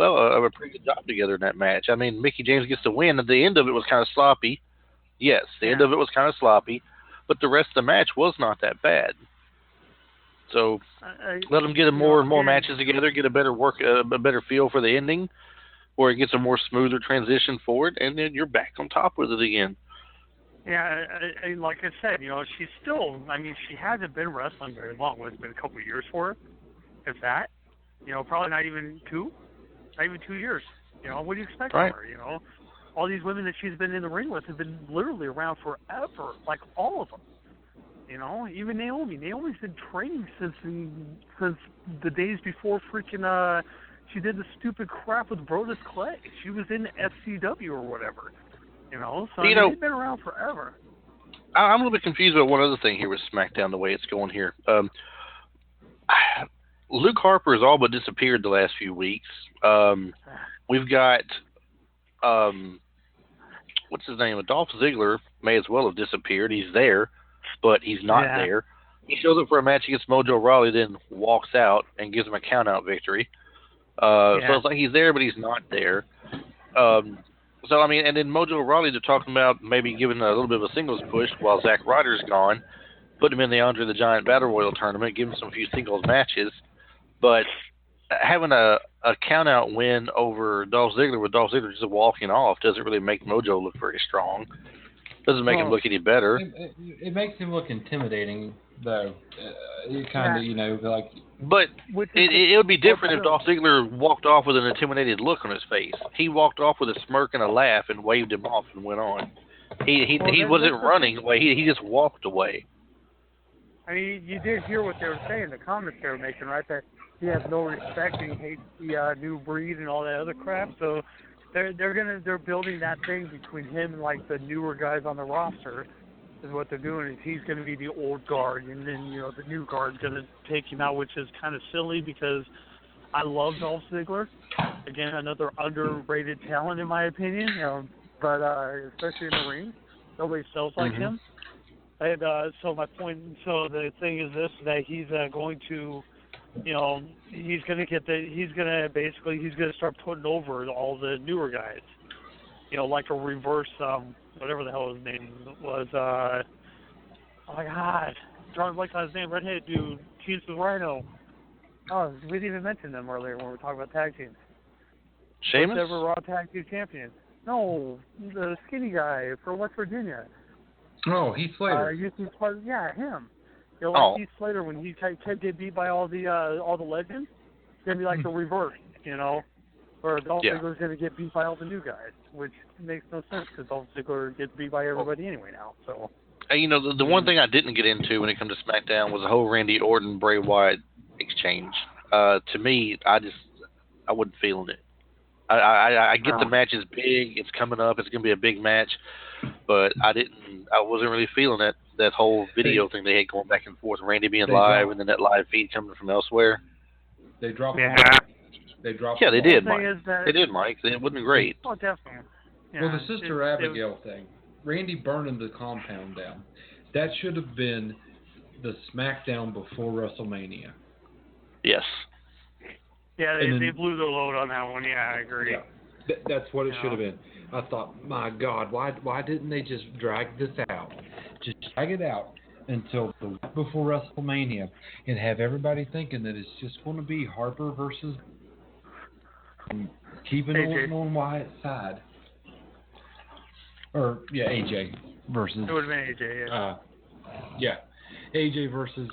job together in that match. I mean, Mickie James gets the win. At the end of it was kind of sloppy. Yes, the end of it was kind of sloppy. But the rest of the match was not that bad. So let them get more and more matches together, get a better feel for the ending, or it gets a more smoother transition forward, and then you're back on top with it again. Yeah, like I said, she's still. I mean, she hasn't been wrestling very long. It's been a couple of years for her, if that. Probably not even 2 years. What do you expect from her? all these women that she's been in the ring with have been literally around forever, like all of them. You know, even Naomi. Naomi's been training since the days before freaking she did the stupid crap with Brodus Clay. She was in FCW or whatever. You know, so they've been around forever. I'm a little bit confused about one other thing here with SmackDown, the way it's going here. Luke Harper has all but disappeared the last few weeks. We've got, what's his name? Dolph Ziggler may as well have disappeared. He's there, but he's not there. He shows up for a match against Mojo Rawley, then walks out and gives him a count-out victory. So it's like he's there, but he's not there. So, I mean, and then Mojo Rawley, they're talking about maybe giving a little bit of a singles push while Zack Ryder's gone, put him in the Andre the Giant Battle Royal tournament, give him some few singles matches. But having a count-out win over Dolph Ziggler with Dolph Ziggler just walking off doesn't really make Mojo look very strong. Doesn't make him look any better. It makes him look intimidating, though. It kind of, you know, like... But it would be different if Dolph Ziggler walked off with an intimidated look on his face. He walked off with a smirk and a laugh and waved him off and went on. He wasn't running away. He just walked away. I mean, you did hear what they were saying, the comments they were making, right? That he has no respect and he hates the new breed and all that other crap. So they're building that thing between him and like the newer guys on the roster. Is what they're doing is he's going to be the old guard, and then the new guard's going to take him out, which is kind of silly because I love Dolph Ziggler. Again, another underrated talent in my opinion. But especially in the ring, nobody sells like him. And so my point, so the thing is this: that he's going to, he's going to start putting over all the newer guys. Like a reverse, whatever the hell his name was. Oh my God, drawing blank on his name. Redhead dude, teams with Rhino. Oh, we didn't even mention them earlier when we were talking about tag teams. Sheamus? First ever Raw Tag Team Champion. No, the skinny guy from West Virginia. Oh, Heath Slater. Him. Like Heath Slater when he kept get beat by all the legends. It's gonna be like the reverse, where Dolph Ziggler's gonna get beat by all the new guys, which makes no sense because Dolph Ziggler gets beat by everybody anyway now. So. The one thing I didn't get into when it comes to SmackDown was the whole Randy Orton Bray Wyatt exchange. To me, I wasn't feeling it. I get the match is big, it's coming up, it's gonna be a big match, but I wasn't really feeling that whole video thing they had going back and forth, Randy being live and then that live feed coming from elsewhere. They dropped. They dropped. Yeah, they did, Mike. They did, Mike. It wasn't great. Oh, definitely. Yeah, well, the Sister Abigail thing, Randy burning the compound down, that should have been the SmackDown before WrestleMania. Yes. Yeah, they blew the load on that one. Yeah, I agree. Yeah, that's what it should have been. I thought, my God, why didn't they just drag this out? Just drag it out until the week before WrestleMania and have everybody thinking that it's just going to be Harper versus keeping Orton on Wyatt's side. Or, AJ versus... It would have been AJ, AJ versus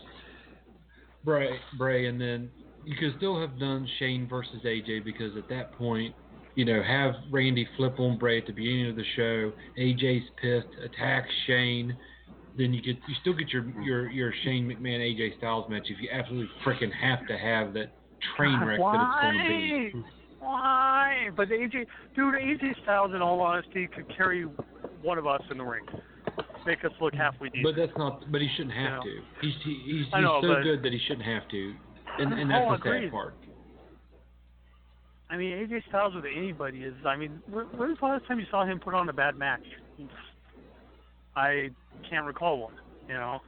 Bray, and then you could still have done Shane versus AJ because at that point, have Randy flip on Bray at the beginning of the show, AJ's pissed, attacks Shane, then you still get your Shane McMahon AJ Styles match if you absolutely freaking have to have that train wreck that it's going to be. Why? But AJ Styles, in all honesty, could carry one of us in the ring, make us look halfway decent. But that's not. But he shouldn't have to. He's so good that he shouldn't have to, and that's the sad part. I mean, AJ Styles with anybody is. I mean, when was the last time you saw him put on a bad match? I can't recall one. I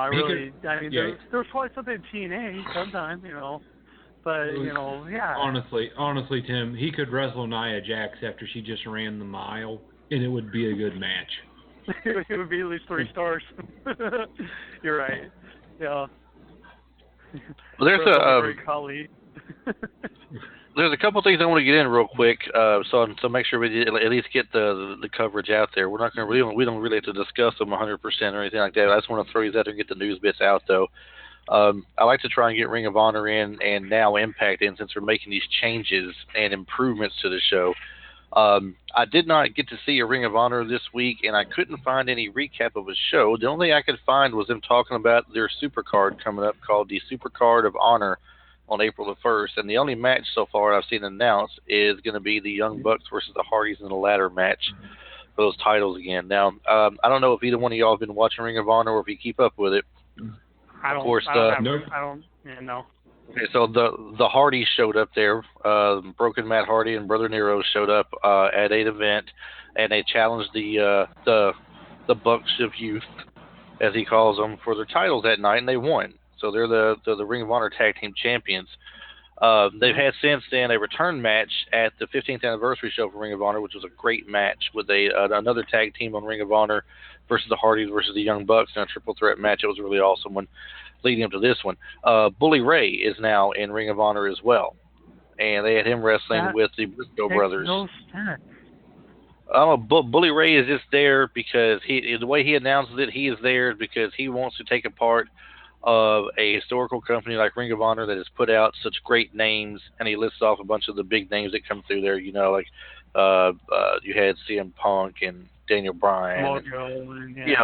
really. There's probably something in TNA sometime. But, Honestly, Tim, he could wrestle Nia Jax after she just ran the mile, and it would be a good match. It would be at least 3 stars. You're right. Yeah. Well, there's a couple things I want to get in real quick, so make sure we at least get the coverage out there. We don't really have to discuss them 100% or anything like that. I just want to throw these out there and get the news bits out, though. I like to try and get Ring of Honor in and now Impact in since we're making these changes and improvements to the show. I did not get to see a Ring of Honor this week, and I couldn't find any recap of a show. The only thing I could find was them talking about their Supercard coming up called the Supercard of Honor on April the 1st, and the only match so far I've seen announced is going to be the Young Bucks versus the Hardys in the ladder match for those titles again. Now, I don't know if either one of y'all have been watching Ring of Honor or if you keep up with it. I don't. Of course, Yeah, no. Okay, so the Hardys showed up there. Broken Matt Hardy and Brother Nero showed up at an event, and they challenged the Bucks of Youth, as he calls them, for their titles that night, and they won. So they're the Ring of Honor Tag Team Champions. They've had since then a return match at the 15th anniversary show for Ring of Honor, which was a great match with another tag team on Ring of Honor versus the Hardys versus the Young Bucks in a triple threat match. It was a really awesome one. Leading up to this one, Bully Ray is now in Ring of Honor as well, and they had him wrestling with the Briscoe brothers. No sense. Bully Ray is just there because the way he announces it, he is there because he wants to take a part of a historical company like Ring of Honor that has put out such great names, and he lists off a bunch of the big names that come through there. You know, like you had CM Punk and Daniel Bryan. He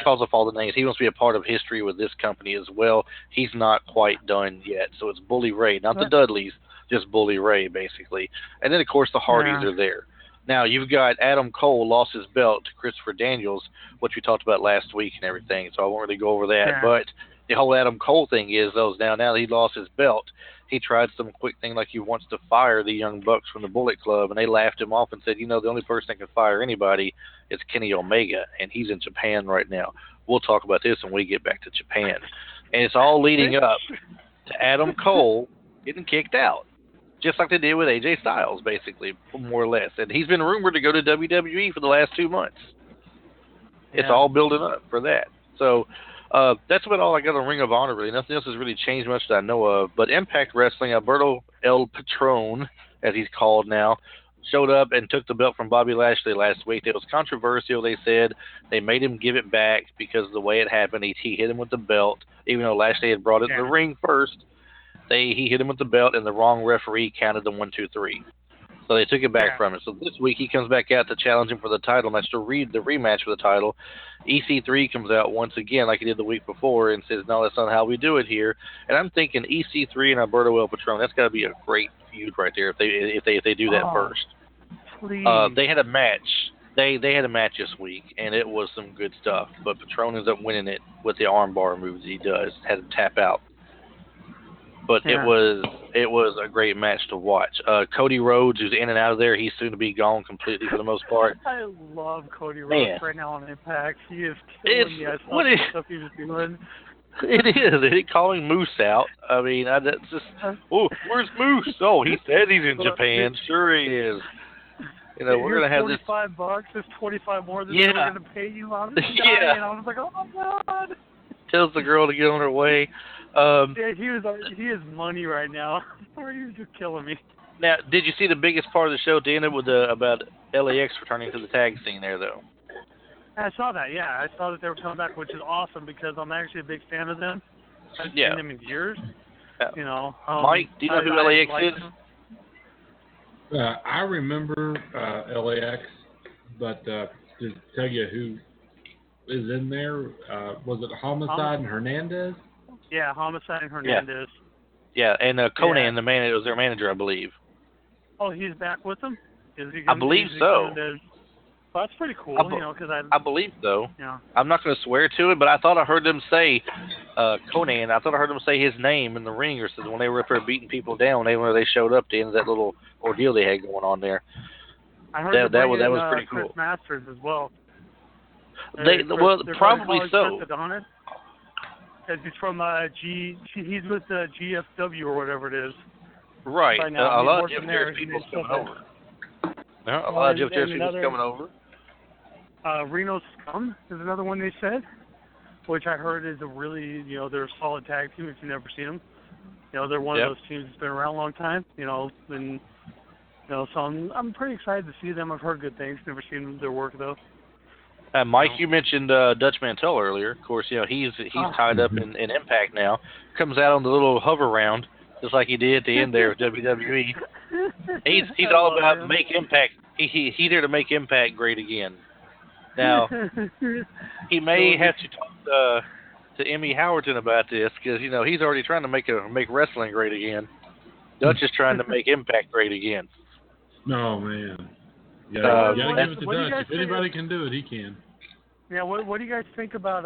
calls up all the names. He wants to be a part of history with this company as well. He's not quite done yet. So it's Bully Ray, not the Dudleys, just Bully Ray, basically. And then, of course, the Hardys are there. Now, you've got Adam Cole lost his belt to Christopher Daniels, which we talked about last week and everything, so I won't really go over that. Yeah. But the whole Adam Cole thing is, now that he lost his belt, he tried some quick thing like he wants to fire the Young Bucks from the Bullet Club, and they laughed him off and said, the only person that can fire anybody is Kenny Omega, and he's in Japan right now. We'll talk about this when we get back to Japan. And it's all leading up to Adam Cole getting kicked out, just like they did with AJ Styles, basically, more or less. And he's been rumored to go to WWE for the last 2 months. It's all building up for that. So that's about all I got on Ring of Honor, really. Nothing else has really changed much that I know of. But Impact Wrestling, Alberto El Patron, as he's called now, showed up and took the belt from Bobby Lashley last week. It was controversial, they said. They made him give it back because of the way it happened. He hit him with the belt, even though Lashley had brought it in the ring first. He hit him with the belt, and the wrong referee counted the 1, 2, 3. So they took it back from him. So this week he comes back out to challenge him for the title match, to read the rematch for the title. EC3 comes out once again, like he did the week before, and says, "No, that's not how we do it here." And I'm thinking EC3 and Alberto El Patron, that's got to be a great feud right there if they do that first. Please. They had a match. They had a match this week, and it was some good stuff. But Patron ends up winning it with the armbar moves he does. Had him tap out. But it was a great match to watch. Cody Rhodes, who's in and out of there, he's soon to be gone completely for the most part. I love Cody Rhodes right now on Impact. He is killing me. I saw the stuff he was doing. It is. They're calling Moose out. I mean, that's just, where's Moose? Oh, he said he's in Japan. Sure he is. We're going to have this. $45. That's 25 more than they were going to pay you. I was dying. I was like, oh my God. Tells the girl to get on her way. He is money right now. He's just killing me. Now, did you see the biggest part of the show at the end with about LAX returning to the tag scene there, though? I saw that. Yeah, I saw that they were coming back, which is awesome because I'm actually a big fan of them. I've seen them in years. Mike, do you know who LAX is? I remember LAX, but to tell you who is in there, was it Homicide and Hernandez? Yeah, Homicide and Hernandez. Yeah, and Conan, the man, was their manager, I believe. Oh, he's back with them? I believe so. Well, that's pretty cool, because I believe so. Yeah. I'm not going to swear to it, but I thought I heard them say Conan. I thought I heard them say his name in the ring, or when they were up there beating people down. When they showed up to end of that little ordeal they had going on there. I heard that was pretty cool. Chris Masters as well. Probably so. Because he's from he's with the GFW or whatever it is. Right. Right now. A lot of GFW people's coming over. A lot of GFW people's coming over. Reno Scum is another one they said, which I heard is a really, they're a solid tag team if you've never seen them. They're one of those teams that's been around a long time, and, so I'm pretty excited to see them. I've heard good things. Never seen their work, though. Mike, you mentioned Dutch Mantel earlier. Of course, he's tied up in Impact now. Comes out on the little hover round, just like he did at the end there with WWE. He's I all love about him. make Impact. He's there to make Impact great again. Now he may have to talk to Emmy Howerton about this because he's already trying to make wrestling great again. Dutch is trying to make Impact great again. No, man. You What- gotta what- give it to what do you Dutch. guys If think- anybody can do it, he can. Yeah, what do you guys think about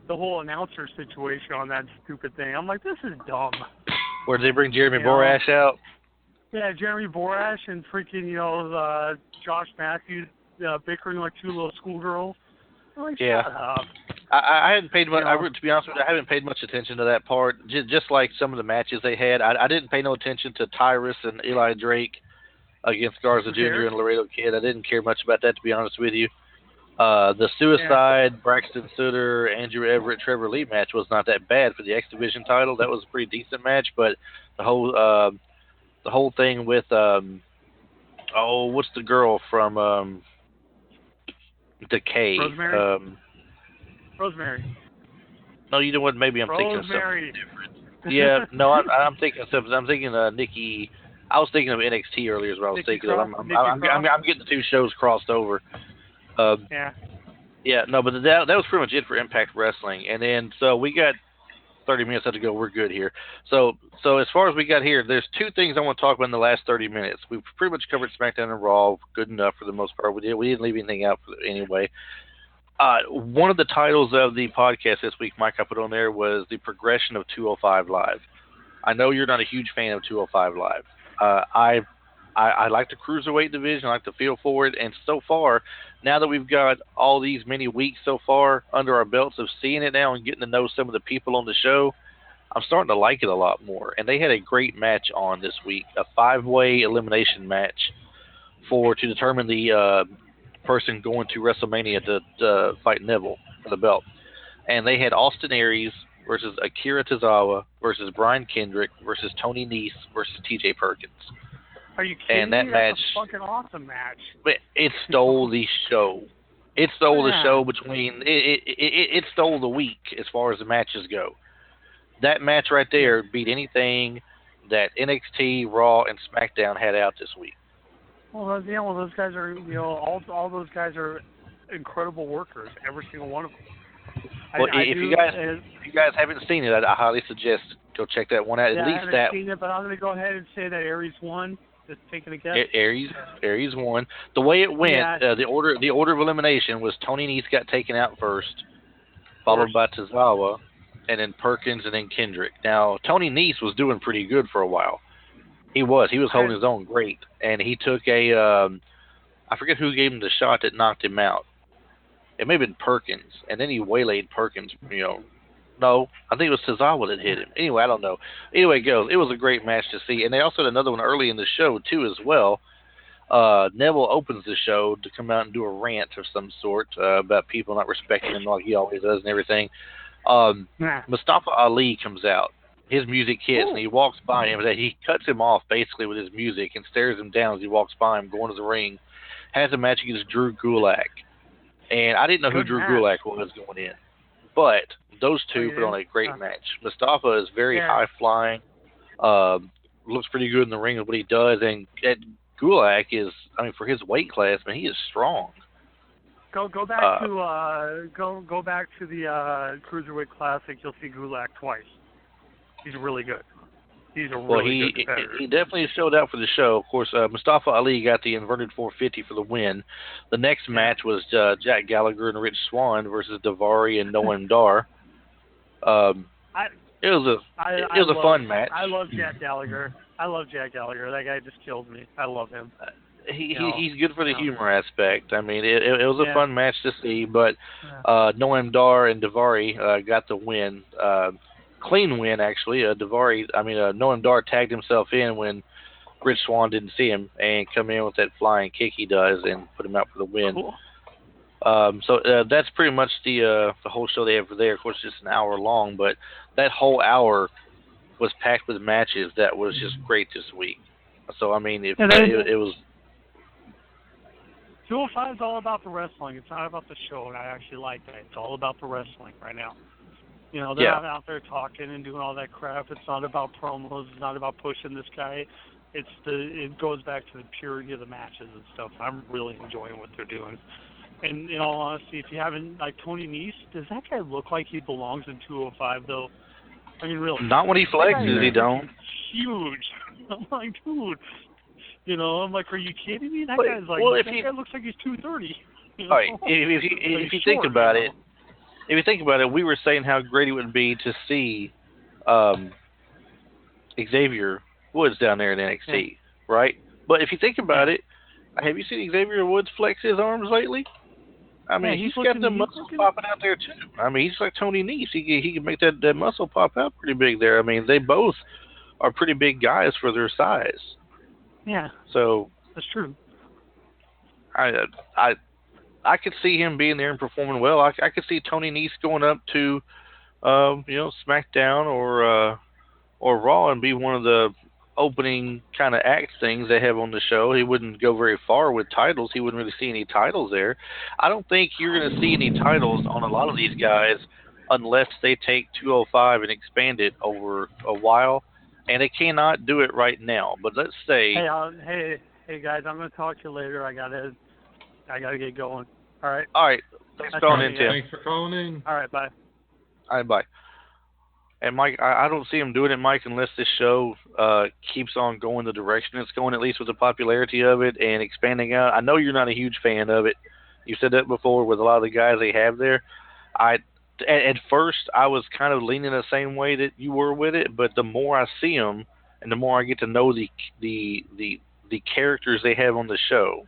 the whole announcer situation on that stupid thing? I'm like, this is dumb. Where did they bring Jeremy Yeah. Borash out? Yeah, Jeremy Borash and freaking Josh Matthews bickering like two little schoolgirls. I'm like, Yeah. shut up. I hadn't paid much. You know. To be honest with you, I haven't paid much attention to that part. Just like some of the matches they had, I didn't pay no attention to Tyrus and Eli Drake against Garza Who cares? Jr. and Laredo Kid. I didn't care much about that, to be honest with you. The Suicide, Braxton Sutter, Andrew Everett, Trevor Lee match was not that bad for the X Division title. That was a pretty decent match, but the whole thing with what's the girl from Decay? Rosemary? Rosemary. No, you know what? Maybe I'm thinking of Rosemary. something different. Yeah, no, I'm thinking of something. I'm thinking Nikki. I was thinking of NXT earlier, is what I was Nikki thinking of. Cross? I'm getting the two shows crossed over. Yeah. Yeah, no, but that was pretty much it for Impact Wrestling. And then so we got 30 minutes left to go. We're good here. So as far as we got here, there's two things I want to talk about in the last 30 minutes. We've pretty much covered SmackDown and Raw good enough for the most part. We didn't leave anything out anyway. One of the titles of the podcast this week, Mike, I put on there was the progression of 205 Live. I know you're not a huge fan of 205 Live. I like the cruiserweight division. I like the feel for it. And so far, now that we've got all these many weeks so far under our belts of seeing it now and getting to know some of the people on the show, I'm starting to like it a lot more. And they had a great match on this week, a 5-way elimination match to determine the person going to WrestleMania to fight Neville for the belt. And they had Austin Aries versus Akira Tozawa versus Brian Kendrick versus Tony Nese versus TJ Perkins. Are you kidding And that me? match, That's a fucking awesome match. it stole the show. It stole the Yeah. show between it stole the week as far as the matches go. That match right there beat anything that NXT, Raw, and SmackDown had out this week. Well, those guys are, all those guys are incredible workers. Every single one of them. Well, if you guys haven't seen it, I highly suggest go check that one out. At least I that. haven't seen it, but I'm going to go ahead and say that Aries won. Just taking a guess. Aries won. The way it went, Yeah. the order of elimination was Tony Nese got taken out first, followed by Tozawa, and then Perkins, and then Kendrick. Now Tony Nese was doing pretty good for a while. He was holding his own great, and he took I forget who gave him the shot that knocked him out. It may have been Perkins, and then he waylaid Perkins. No, I think it was Tozawa that hit him. Anyway, I don't know. Anyway, it was a great match to see, and they also had another one early in the show too as well. Neville opens the show to come out and do a rant of some sort about people not respecting him like he always does and everything. Mustafa Ali comes out. His music hits, and he walks by him. He cuts him off basically with his music and stares him down as he walks by him, going to the ring. Has a match against Drew Gulak. And I didn't know who Drew Gulak was going in. But those two put on a great match. Mustafa is very high-flying, looks pretty good in the ring of what he does. And Gulak is, for his weight class, man, he is strong. Go back to the Cruiserweight Classic. You'll see Gulak twice. He's really good. He's a really good competitor. He definitely showed out for the show. Of course, Mustafa Ali got the inverted 450 for the win. The next match was Jack Gallagher and Rich Swann versus Daivari and Noam Dar. It was a fun match. I love Jack Gallagher. That guy just killed me. I love him. He's good for the humor aspect. It was a fun match to see, but Noam Dar and Daivari got the win. Clean win, actually. Noam Dar tagged himself in when Rich Swann didn't see him and come in with that flying kick he does and put him out for the win. Cool. So that's pretty much the whole show they have for there. Of course, it's just an hour long, but that whole hour was packed with matches that was just great this week. So, it was... 205 is all about the wrestling. It's not about the show, and I actually like that. It's all about the wrestling right now. They're not out there talking and doing all that crap. It's not about promos. It's not about pushing this guy. It goes back to the purity of the matches and stuff. I'm really enjoying what they're doing. And in all honesty, if you haven't, like Tony Nese, does that guy look like he belongs in 205 though? I mean, really. Not when he flexes, he don't. Huge. I'm like, dude. You know, I'm like, are you kidding me? That guy's like, well, that guy looks like he's 230. You know? All right, if you think about it, if you think about it, we were saying how great it would be to see Xavier Woods down there in NXT, right? But if you think about it, have you seen Xavier Woods flex his arms lately? I mean, he's got the muscles popping out there too. I mean, he's like Tony Nese. He can make that muscle pop out pretty big there. I mean, they both are pretty big guys for their size. Yeah. So that's true. I could see him being there and performing well. I could see Tony Nese going up to, SmackDown or Raw and be one of the opening kind of act things they have on the show. He wouldn't go very far with titles. He wouldn't really see any titles there. I don't think you're going to see any titles on a lot of these guys unless they take 205 and expand it over a while, and they cannot do it right now. But let's say, hey guys, I'm going to talk to you later. I gotta get going. All right. All right. Thanks for calling in, Tim. Thanks for calling in. All right. Bye. All right. Bye. And Mike, I don't see him doing it, Mike, unless this show keeps on going the direction it's going, at least with the popularity of it and expanding out. I know you're not a huge fan of it. You said that before with a lot of the guys they have there. At first, I was kind of leaning the same way that you were with it, but the more I see them and the more I get to know the characters they have on the show,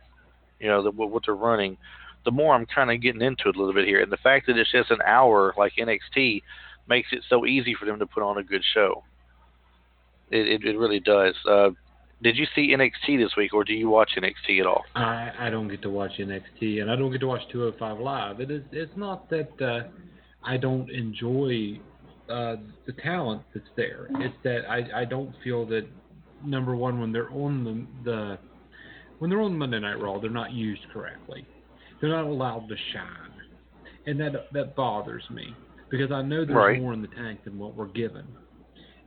you know, what they're running, the more I'm kind of getting into it a little bit here. And the fact that it's just an hour like NXT makes it so easy for them to put on a good show. It really does. Did you see NXT this week, or do you watch NXT at all? I don't get to watch NXT, and I don't get to watch 205 Live. It's not that I don't enjoy the talent that's there. It's that I don't feel that, number one, when they're on when they're on Monday Night Raw, they're not used correctly. They're not allowed to shine, and that bothers me. Because I know there's more in the tank than what we're given.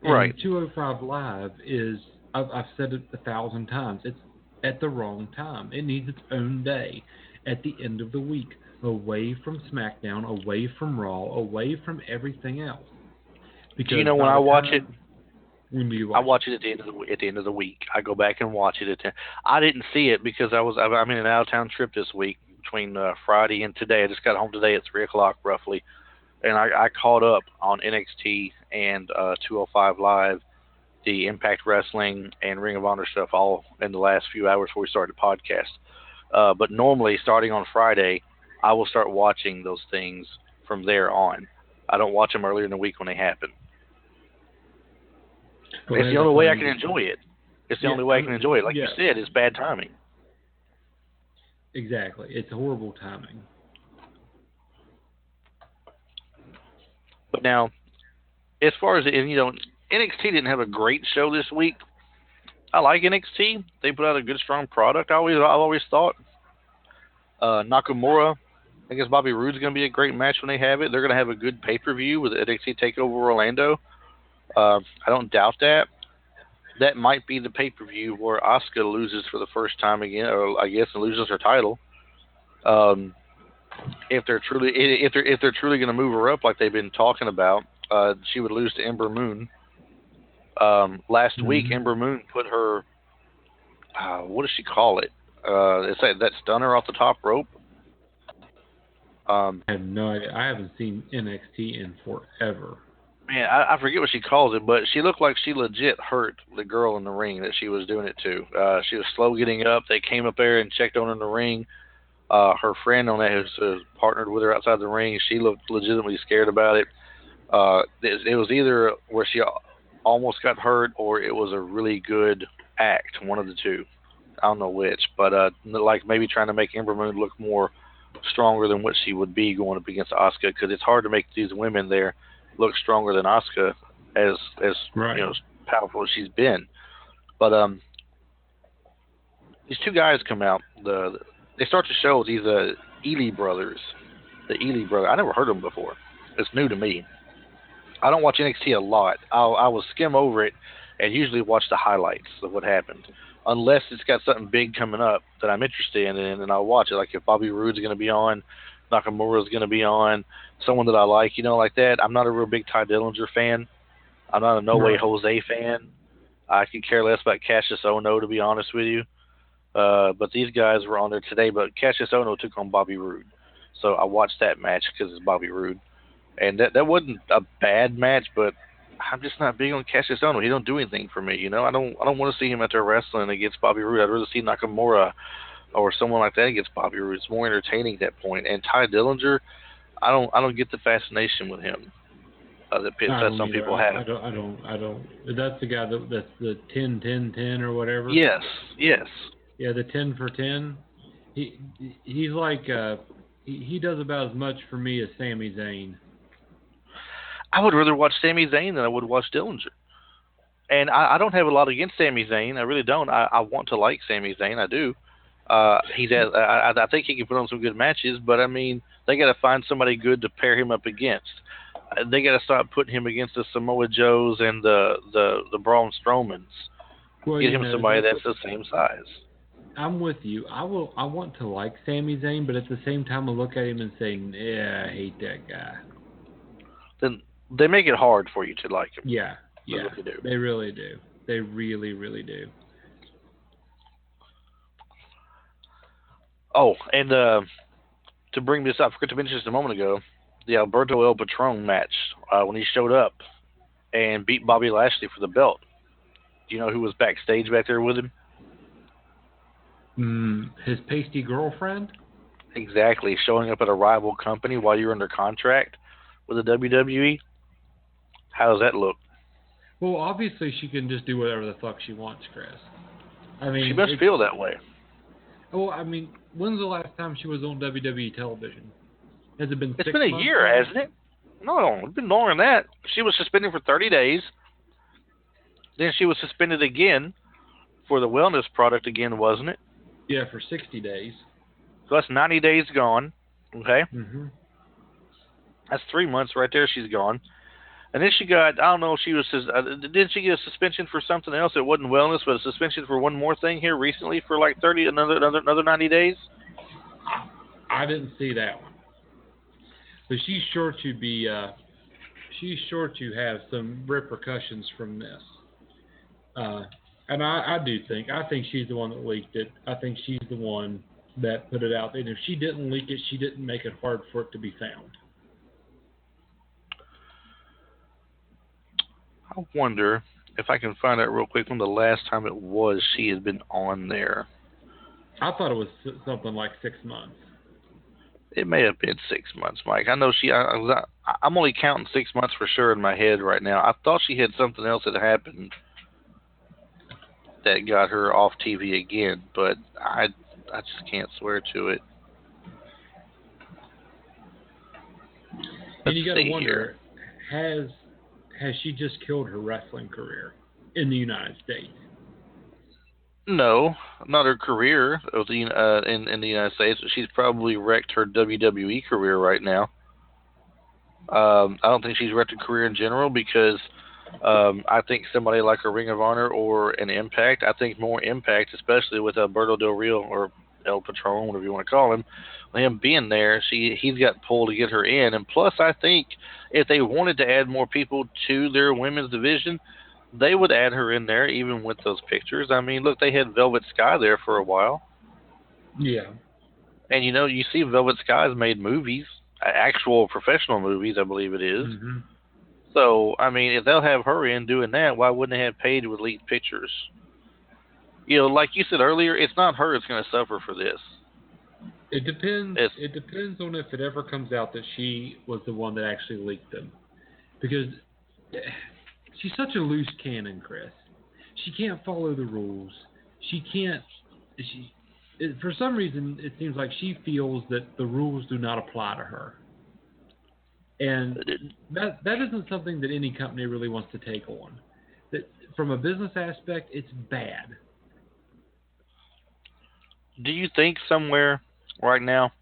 And 205 Live is, I've said it 1,000 times, it's at the wrong time. It needs its own day at the end of the week, away from SmackDown, away from Raw, away from everything else. Because do you know when I watch it? When do you I watch it at the end of the week. I go back and watch it. I didn't see it because I'm in an out-of-town trip this week between Friday and today. I just got home today at 3 o'clock roughly. And I caught up on NXT and 205 Live, the Impact Wrestling and Ring of Honor stuff all in the last few hours before we started the podcast. But normally, starting on Friday, I will start watching those things from there on. I don't watch them earlier in the week when they happen. It's the only way I can enjoy it. It's the only way I can enjoy it. Like you said, it's bad timing. Exactly. It's horrible timing. But now, as far as NXT didn't have a great show this week. I like NXT. They put out a good, strong product. I've always thought Nakamura, I guess Bobby Roode's going to be a great match when they have it. They're going to have a good pay-per-view with NXT TakeOver Orlando. I don't doubt that. That might be the pay-per-view where Asuka loses for the first time again, or I guess loses her title. If they're truly going to move her up like they've been talking about, she would lose to Ember Moon. Last week, Ember Moon put her, what does she call it? It's that stunner off the top rope. I have no idea. I haven't seen NXT in forever. Man, I forget what she calls it, but she looked like she legit hurt the girl in the ring that she was doing it to. She was slow getting up. They came up there and checked on her in the ring. Her friend on that who's partnered with her outside the ring, she looked legitimately scared about it. It was either where she almost got hurt or it was a really good act, one of the two. I don't know which, but like maybe trying to make Ember Moon look more stronger than what she would be going up against Asuka, because it's hard to make these women there look stronger than Asuka as powerful as she's been. But these two guys come out. They start to show these Ely brothers. The Ely brother. I never heard of them before. It's new to me. I don't watch NXT a lot. I will skim over it and usually watch the highlights of what happened. Unless it's got something big coming up that I'm interested in, and then I'll watch it. Like if Bobby Roode's going to be on, Nakamura's going to be on, someone that I like, like that. I'm not a real big Ty Dillinger fan. I'm not a No Way Right. Jose fan. I could care less about Cassius Ohno, to be honest with you. But these guys were on there today. But Cassius Ohno took on Bobby Roode, so I watched that match because it's Bobby Roode, and that wasn't a bad match. But I'm just not big on Cassius Ohno. He don't do anything for me. I don't want to see him out there wrestling against Bobby Roode. I'd rather see Nakamura or someone like that against Bobby Roode. It's more entertaining at that point. And Ty Dillinger, I don't get the fascination with him that some people have. I don't. That's the guy that's the 10-10-10 or whatever. Yes. Yeah, the 10 for 10. He's like he does about as much for me as Sami Zayn. I would rather watch Sami Zayn than I would watch Dillinger. And I don't have a lot against Sami Zayn. I really don't. I want to like Sami Zayn. I do. I think he can put on some good matches, but I mean, they got to find somebody good to pair him up against. They got to start putting him against the Samoa Joes and the Braun Strowmans. Well, Get him somebody that's the same size. I'm with you. I want to like Sami Zayn, but at the same time, I look at him and say, "Yeah, I hate that guy." Then they make it hard for you to like him. Yeah, They really do. They really, really do. Oh, and to bring this up, I forgot to mention this a moment ago, the Alberto El Patron match when he showed up and beat Bobby Lashley for the belt. Do you know who was backstage back there with him? His pasty girlfriend? Exactly, showing up at a rival company while you're under contract with the WWE. How does that look? Well, obviously she can just do whatever the fuck she wants, Chris. I mean, she must feel that way. Well, I mean, when's the last time she was on WWE television? Has it been 6 months? It's been a year, hasn't it? No, it's been longer than that. She was suspended for 30 days. Then she was suspended again for the wellness product again, wasn't it? Yeah, for 60 days. So that's 90 days gone. Okay? Mm-hmm. That's 3 months right there she's gone. And then she got, I don't know if she was, didn't she get a suspension for something else? It wasn't wellness, but a suspension for one more thing here recently for like another 90 days? I didn't see that one. But she's sure to have some repercussions from this. And I think she's the one that leaked it. I think she's the one that put it out. And if she didn't leak it, she didn't make it hard for it to be found. I wonder if I can find out real quick when the last time it was she had been on there. I thought it was something like 6 months. It may have been 6 months, Mike. I know I'm only counting 6 months for sure in my head right now. I thought she had something else that happened that got her off TV again, but I just can't swear to it. And you got to wonder, has she just killed her wrestling career in the United States? No, not her career in the United States. She's probably wrecked her WWE career right now. I don't think she's wrecked her career in general because I think somebody like a Ring of Honor or an Impact, I think more Impact, especially with Alberto Del Rio or El Patron, whatever you want to call him, him being there, he's got pulled to get her in. And plus, I think if they wanted to add more people to their women's division, they would add her in there, even with those pictures. I mean, look, they had Velvet Sky there for a while. Yeah. And, you see Velvet Sky's made movies, actual professional movies, I believe it is. Mm-hmm. So, I mean, if they'll have her in doing that, why wouldn't they have Paige with leaked pictures? Like you said earlier, it's not her that's going to suffer for this. It depends. It depends on if it ever comes out that she was the one that actually leaked them. Because she's such a loose cannon, Chris. She can't follow the rules. She can't. For some reason, it seems like she feels that the rules do not apply to her. And that isn't something that any company really wants to take on. That from a business aspect, it's bad. Do you think somewhere right now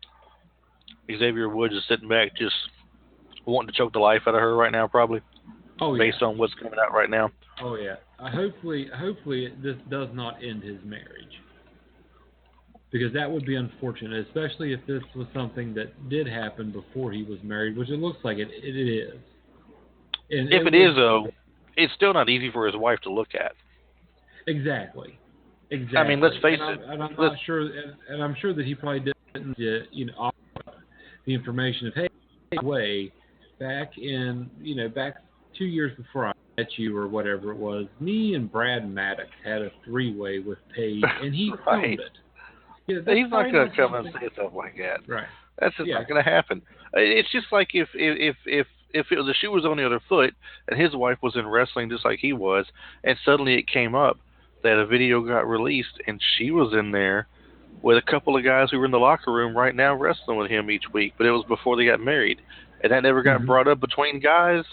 Xavier Woods is sitting back just wanting to choke the life out of her right now, probably? Oh, yeah. Based on what's coming out right now? Oh yeah. Hopefully this does not end his marriage, because that would be unfortunate, especially if this was something that did happen before he was married, which it looks like it is. And If it it is would though, it's still not easy for his wife to look at. exactly, I mean, let's exactly. face And it. I'm Let's not sure, and I'm sure that he probably didn't, offer the information of, hey, by the way, back 2 years before I met you or whatever it was, me and Brad Maddox had a three-way with Paige, and he right. filmed it. That's He's not probably going not to come and something. say stuff like that. Right. That's just Yeah. not going to happen. It's just like if the shoe was on the other foot and his wife was in wrestling just like he was, and suddenly it came up that a video got released and she was in there with a couple of guys who were in the locker room right now wrestling with him each week, but it was before they got married, and that never got Hmm. brought up between guys,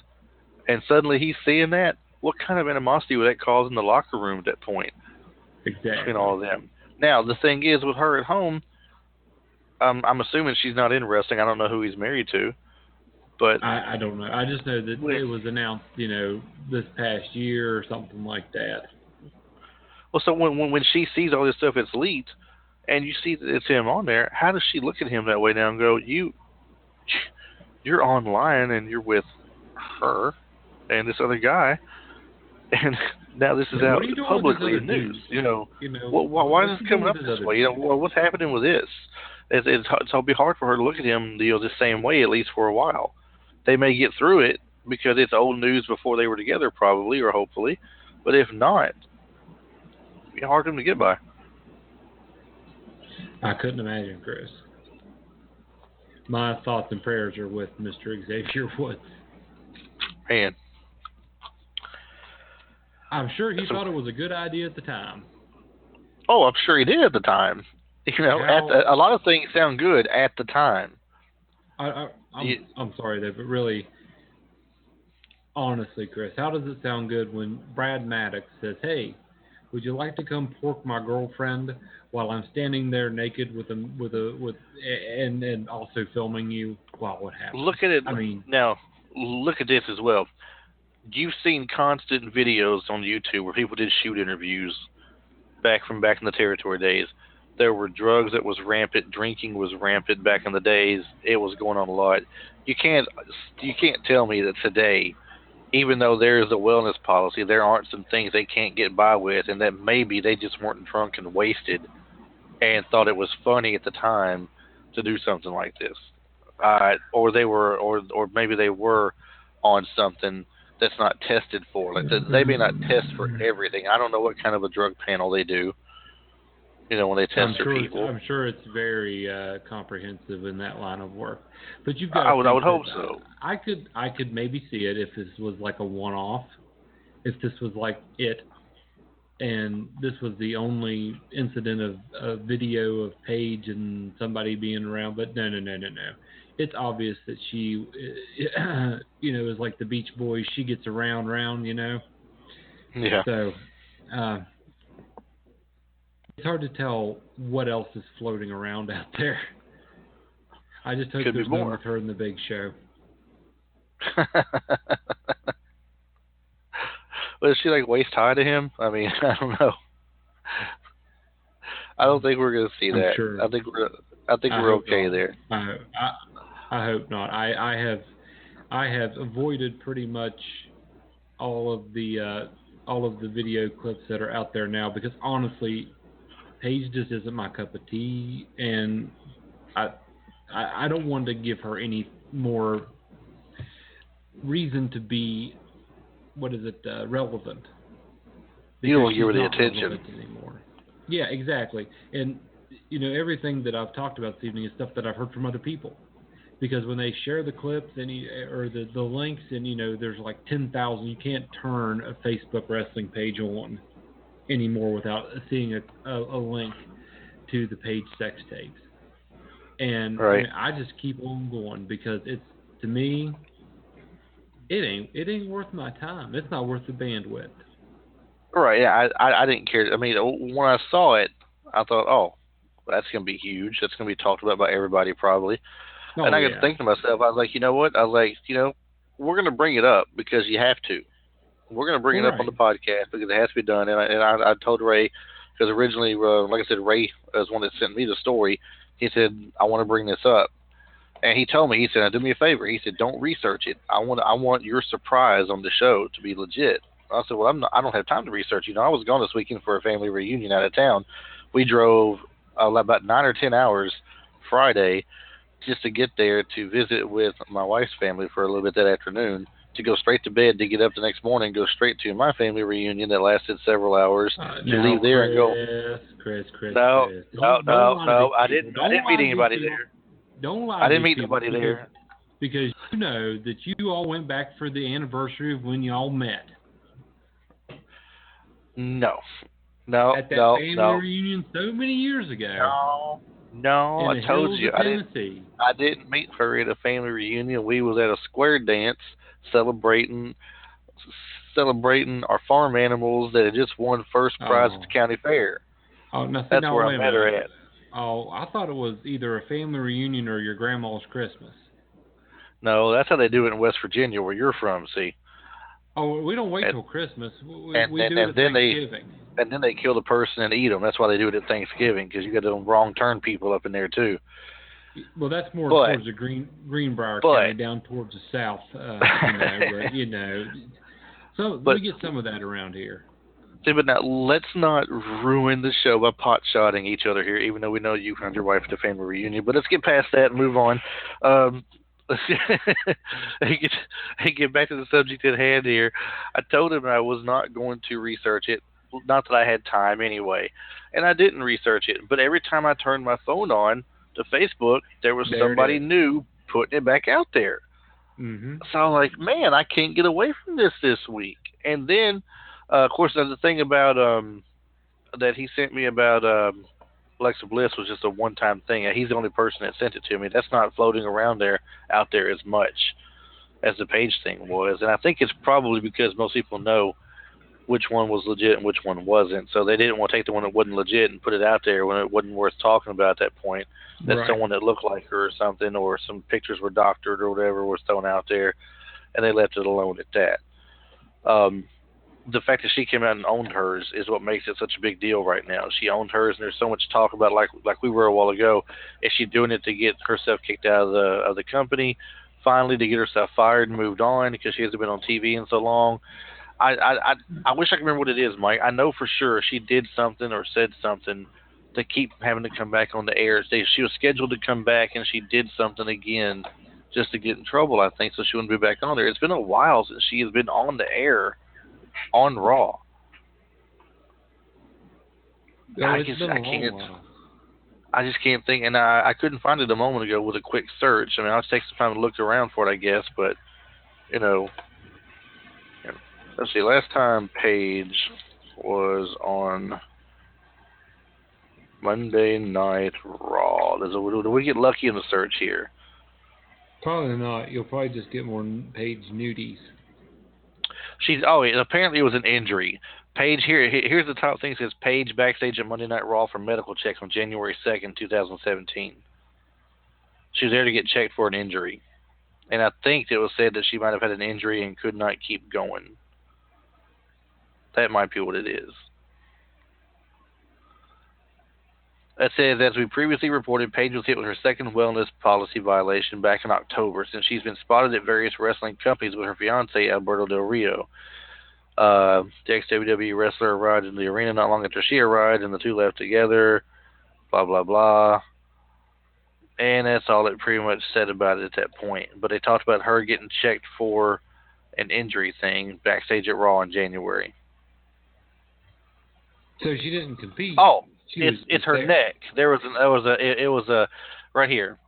and suddenly he's seeing that. What kind of animosity would that cause in the locker room at that point between all Exactly. of them? Now the thing is, with her at home, I'm assuming she's not in wrestling. I don't know who he's married to, but I don't know. I just know that when, it was announced, this past year or something like that. well, so when she sees all this stuff, it's leaked, and you see that it's him on there. How does she look at him that way now and go, you're online and you're with her and this other guy, and now this is Yeah, what out are you doing with this publicly other in news. dude? Why is What's he this doing coming with up this this other way? dude? What's happening with this? It'll be hard for her to look at him, the same way, at least for a while. They may get through it because it's old news before they were together, probably or hopefully. But if not, it'd be hard for them to get by. I couldn't imagine, Chris. My thoughts and prayers are with Mr. Xavier Woods. Man, I'm sure he that's thought it was a good idea at the time. I'm sure he did at the time. How A lot of things sound good at the time. I'm sorry though, but really, honestly, Chris, how does it sound good when Brad Maddox says, "Hey, would you like to come pork my girlfriend while I'm standing there naked and also filming you while what happens?" Look at it I mean, now. Look at this as well. You've seen constant videos on YouTube where people did shoot interviews back in the territory days. There were drugs that was rampant, drinking was rampant back in the days. It was going on a lot. You can't you can't tell me that today, even though there is a wellness policy, there aren't some things they can't get by with, and that maybe they just weren't drunk and wasted and thought it was funny at the time to do something like this, or they were, or maybe they were on something that's not tested for. Like they may not test for everything. I don't know what kind of a drug panel they do. When they test their people. I'm sure it's very comprehensive in that line of work. But you've got to I think would that hope so. I could maybe see it if this was like a one-off, if this was like it, and this was the only incident of a video of Paige and somebody being around. But no. It's obvious that she, is like the Beach Boys. She gets around, Yeah. So. It's hard to tell what else is floating around out there. I just hope Could be there's none more. with her in the Big Show. But is she like waist high to him? I mean, I don't know. I don't think we're gonna see I'm that. sure. I think we're hope okay not. there. I hope not. I have avoided pretty much all of the video clips that are out there now because honestly, Paige just isn't my cup of tea, and I don't want to give her any more reason to be relevant. You don't Because give her she's the not attention. relevant anymore. Yeah, exactly. And everything that I've talked about this evening is stuff that I've heard from other people. Because when they share the clips or the links, and there's like 10,000, you can't turn a Facebook wrestling page on anymore without seeing a link to the Page sex tapes. And Right. I just keep on going because it's, to me, it ain't worth my time. It's not worth the bandwidth. Right. Yeah. I didn't care. I mean, when I saw it, I thought, oh, that's gonna be huge. That's gonna be talked about by everybody probably. And Oh I got to yeah. think to myself, I was like, you know what? I was like, we're gonna bring it up because you have to. We're going to bring it up on Right. the podcast because it has to be done. And I told Ray, because originally, like I said, Ray is one that sent me the story. He said, I want to bring this up. And he told me, he said, now do me a favor. He said, don't research it. I want your surprise on the show to be legit. I said, well, I don't have time to research. I was gone this weekend for a family reunion out of town. We drove about 9 or 10 hours Friday just to get there to visit with my wife's family for a little bit that afternoon. To go straight to bed, to get up the next morning, go straight to my family reunion that lasted several hours, to Now, leave there and go. Chris. No, no, Don't no, lie to no. these I people. didn't. I Don't didn't meet lie to these anybody people. there. Don't lie I to didn't these meet people nobody there. because you know that you all went back for the anniversary of when y'all met. No, no, At that no, family no, reunion so many years ago. no. In I the told hills you, of I didn't. Tennessee. I didn't meet her at a family reunion. We was at a square dance celebrating our farm animals that had just won first prize at the Oh. county fair. Oh, now see, That's now where I wait a met her minute. at. Oh, I thought it was either a family reunion or your grandma's Christmas. No, that's how they do it in West Virginia, where you're from. See, Oh, we don't wait and till Christmas. We, and we then do it and at then they Thanksgiving. and then they kill the person and eat them. That's why they do it at Thanksgiving, because you got them wrong turn people up in there too. Well, that's more But towards the Greenbrier but County, down towards the south. So but we get some of that around here. see, but now let's not ruin the show by pot shotting each other here. Even though we know you and your wife at the family reunion, but let's get past that and move on. Let's get back to the subject at hand here. I told him I was not going to research it. Not that I had time anyway, and I didn't research it. But every time I turned my phone on to Facebook, there was There it somebody is. new putting it back out there. Mm-hmm. So I'm like, man, I can't get away from this week. And then, of course, there's the thing about that he sent me about Alexa Bliss was just a one-time thing. He's the only person that sent it to me. That's not floating around out there as much as the Page thing was. And I think it's probably because most people know which one was legit and which one wasn't. So they didn't want to take the one that wasn't legit and put it out there when it wasn't worth talking about at that point. That Right. someone that looked like her or something, or some pictures were doctored or whatever was thrown out there, and they left it alone at that. The fact that she came out and owned hers is what makes it such a big deal right now. She owned hers, and there's so much talk about, like we were a while ago, is she doing it to get herself kicked out of the company, finally to get herself fired and moved on because she hasn't been on TV in so long. I wish I could remember what it is, Mike. I know for sure she did something or said something to keep having to come back on the air. She was scheduled to come back, and she did something again just to get in trouble, I think, so she wouldn't be back on there. It's been a while since she has been on the air on Raw. Oh, I it's just been a I long can't. while. I just can't think, and I couldn't find it a moment ago with a quick search. I mean, I'll take some time to look around for it, I guess, but you know, let's see. Last time Paige was on Monday Night Raw. Do we get lucky in the search here? Probably not. You'll probably just get more Page nudies. Apparently it was an injury. Paige here's the top thing. It says Paige backstage at Monday Night Raw for medical checks on January 2nd, 2017. She was there to get checked for an injury, and I think it was said that she might have had an injury and could not keep going. That might be what it is. It says, as we previously reported, Paige was hit with her second wellness policy violation back in October, since she's been spotted at various wrestling companies with her fiancé, Alberto Del Rio. The ex-WWE wrestler arrived in the arena not long after she arrived, and the two left together, blah, blah, blah. And that's all it pretty much said about it at that point. But they talked about her getting checked for an injury thing backstage at Raw in January. So she didn't compete. Oh, She was it's her there. neck. It was a right here.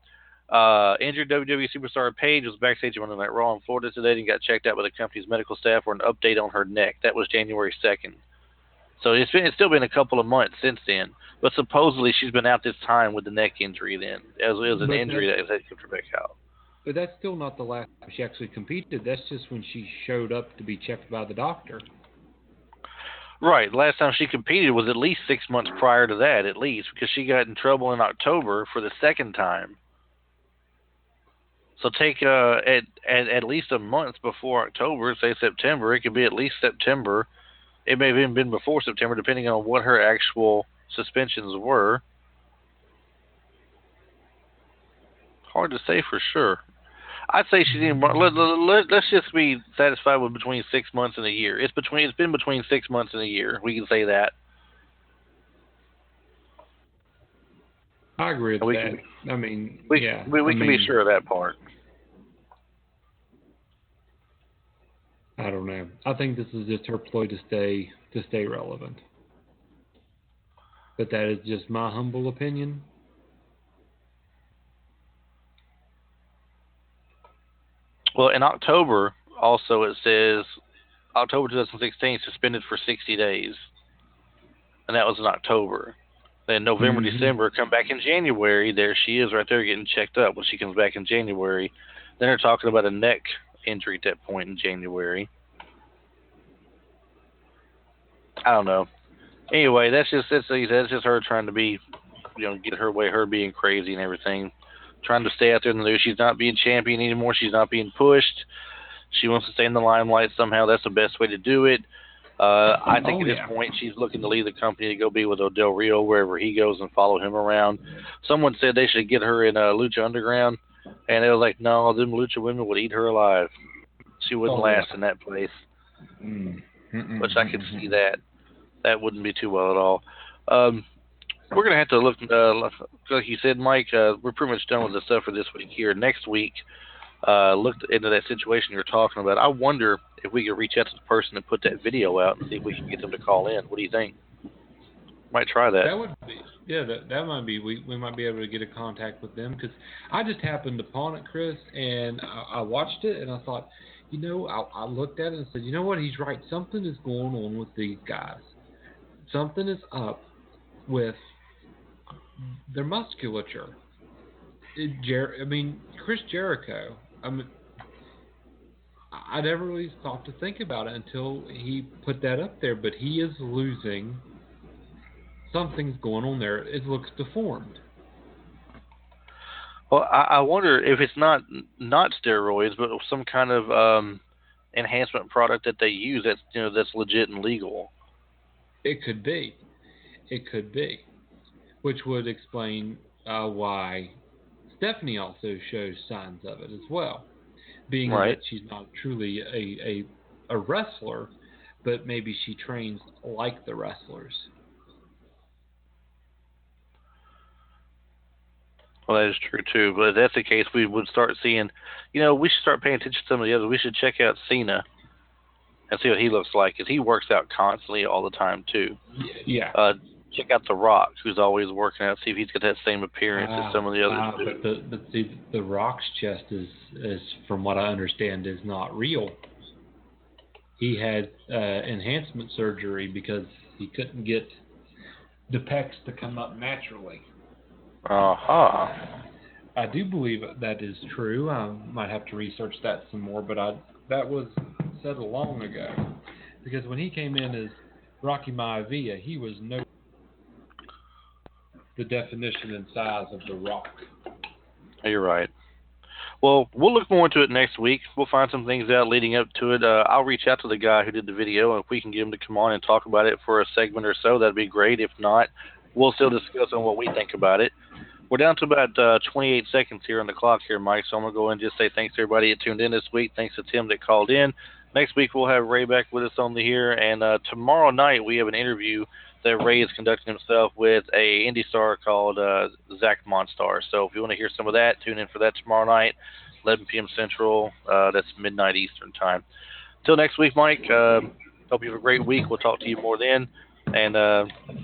Injured WWE superstar Paige was backstage at Monday Night Raw in Florida today and got checked out by the company's medical staff for an update on her neck. That was January 2nd. So it's still been a couple of months since then. But supposedly she's been out this time with the neck injury then. It was an injury that kept her back out. But that's still not the last time she actually competed. That's just when she showed up to be checked by the doctor. Right. Last time she competed was at least 6 months prior to that, at least, because she got in trouble in October for the second time. So take at least a month before October, say September. It could be at least September. It may have even been before September, depending on what her actual suspensions were. Hard to say for sure. I'd say she's in. Let's just be satisfied with between 6 months and a year. It's been between 6 months and a year. We can say that. I agree with that. We can be sure of that part. I don't know. I think this is just her ploy to stay relevant. But that is just my humble opinion. Well, in October, also it says October 2016 suspended for 60 days, and that was in October. Then November, December, come back in January. There she is, right there, getting checked up when she comes back in January. Then they're talking about a neck injury at that point in January. I don't know. Anyway, that's just her trying to be, get her way, her being crazy and everything, trying to stay out there in the news. She's not being champion anymore. She's not being pushed. She wants to stay in the limelight somehow. That's the best way to do it. I think at this point she's looking to leave the company to go be with Del Rio wherever he goes and follow him around. Someone said they should get her in Lucha Underground, and they were like, no, them Lucha women would eat her alive. She wouldn't last in that place. Which I could see that. That wouldn't be too well at all. We're going to have to look, like you said, Mike, we're pretty much done with the stuff for this week here. Next week, looked into that situation you're talking about. I wonder if we could reach out to the person that put that video out and see if we can get them to call in. What do you think? Might try that. That would be, that might be. We might be able to get a contact with them, because I just happened upon it, Chris, and I watched it and I thought, I looked at it and said, you know what? He's right. Something is going on with these guys. Something is up with their musculature. Chris Jericho. I never really thought to think about it until he put that up there, but he is losing. Something's going on there. It looks deformed. Well, I wonder if it's not steroids, but some kind of enhancement product that they use that's legit and legal. It could be, which would explain why Stephanie also shows signs of it as well, being that she's not truly a wrestler, but maybe she trains like the wrestlers. Well, that is true too. But if that's the case, we would start seeing, we should start paying attention to some of the others. We should check out Cena and see what he looks like, because he works out constantly all the time too. Yeah. Check out The Rock, who's always working out. See if he's got that same appearance as some of the others do. But see, The Rock's chest is, from what I understand, is not real. He had enhancement surgery because he couldn't get the pecs to come up naturally. I do believe that is true. I might have to research that some more, but that was said long ago. Because when he came in as Rocky Maivia, he was the definition and size of The Rock. You're right. Well, we'll look more into it next week. We'll find some things out leading up to it. I'll reach out to the guy who did the video, and if we can get him to come on and talk about it for a segment or so, that'd be great. If not, we'll still discuss on what we think about it. We're down to about 28 seconds here on the clock here, Mike, so I'm going to go ahead and just say thanks to everybody that tuned in this week. Thanks to Tim that called in. Next week, we'll have Ray back with us on the here, and tomorrow night, we have an interview that Ray is conducting himself with a indie star called Zach Monstar. So if you want to hear some of that, tune in for that tomorrow night, 11 p.m. Central. That's midnight Eastern time. Till next week, Mike, hope you have a great week. We'll talk to you more then. And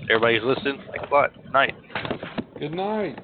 everybody's listening. Thanks a lot. Good night. Good night.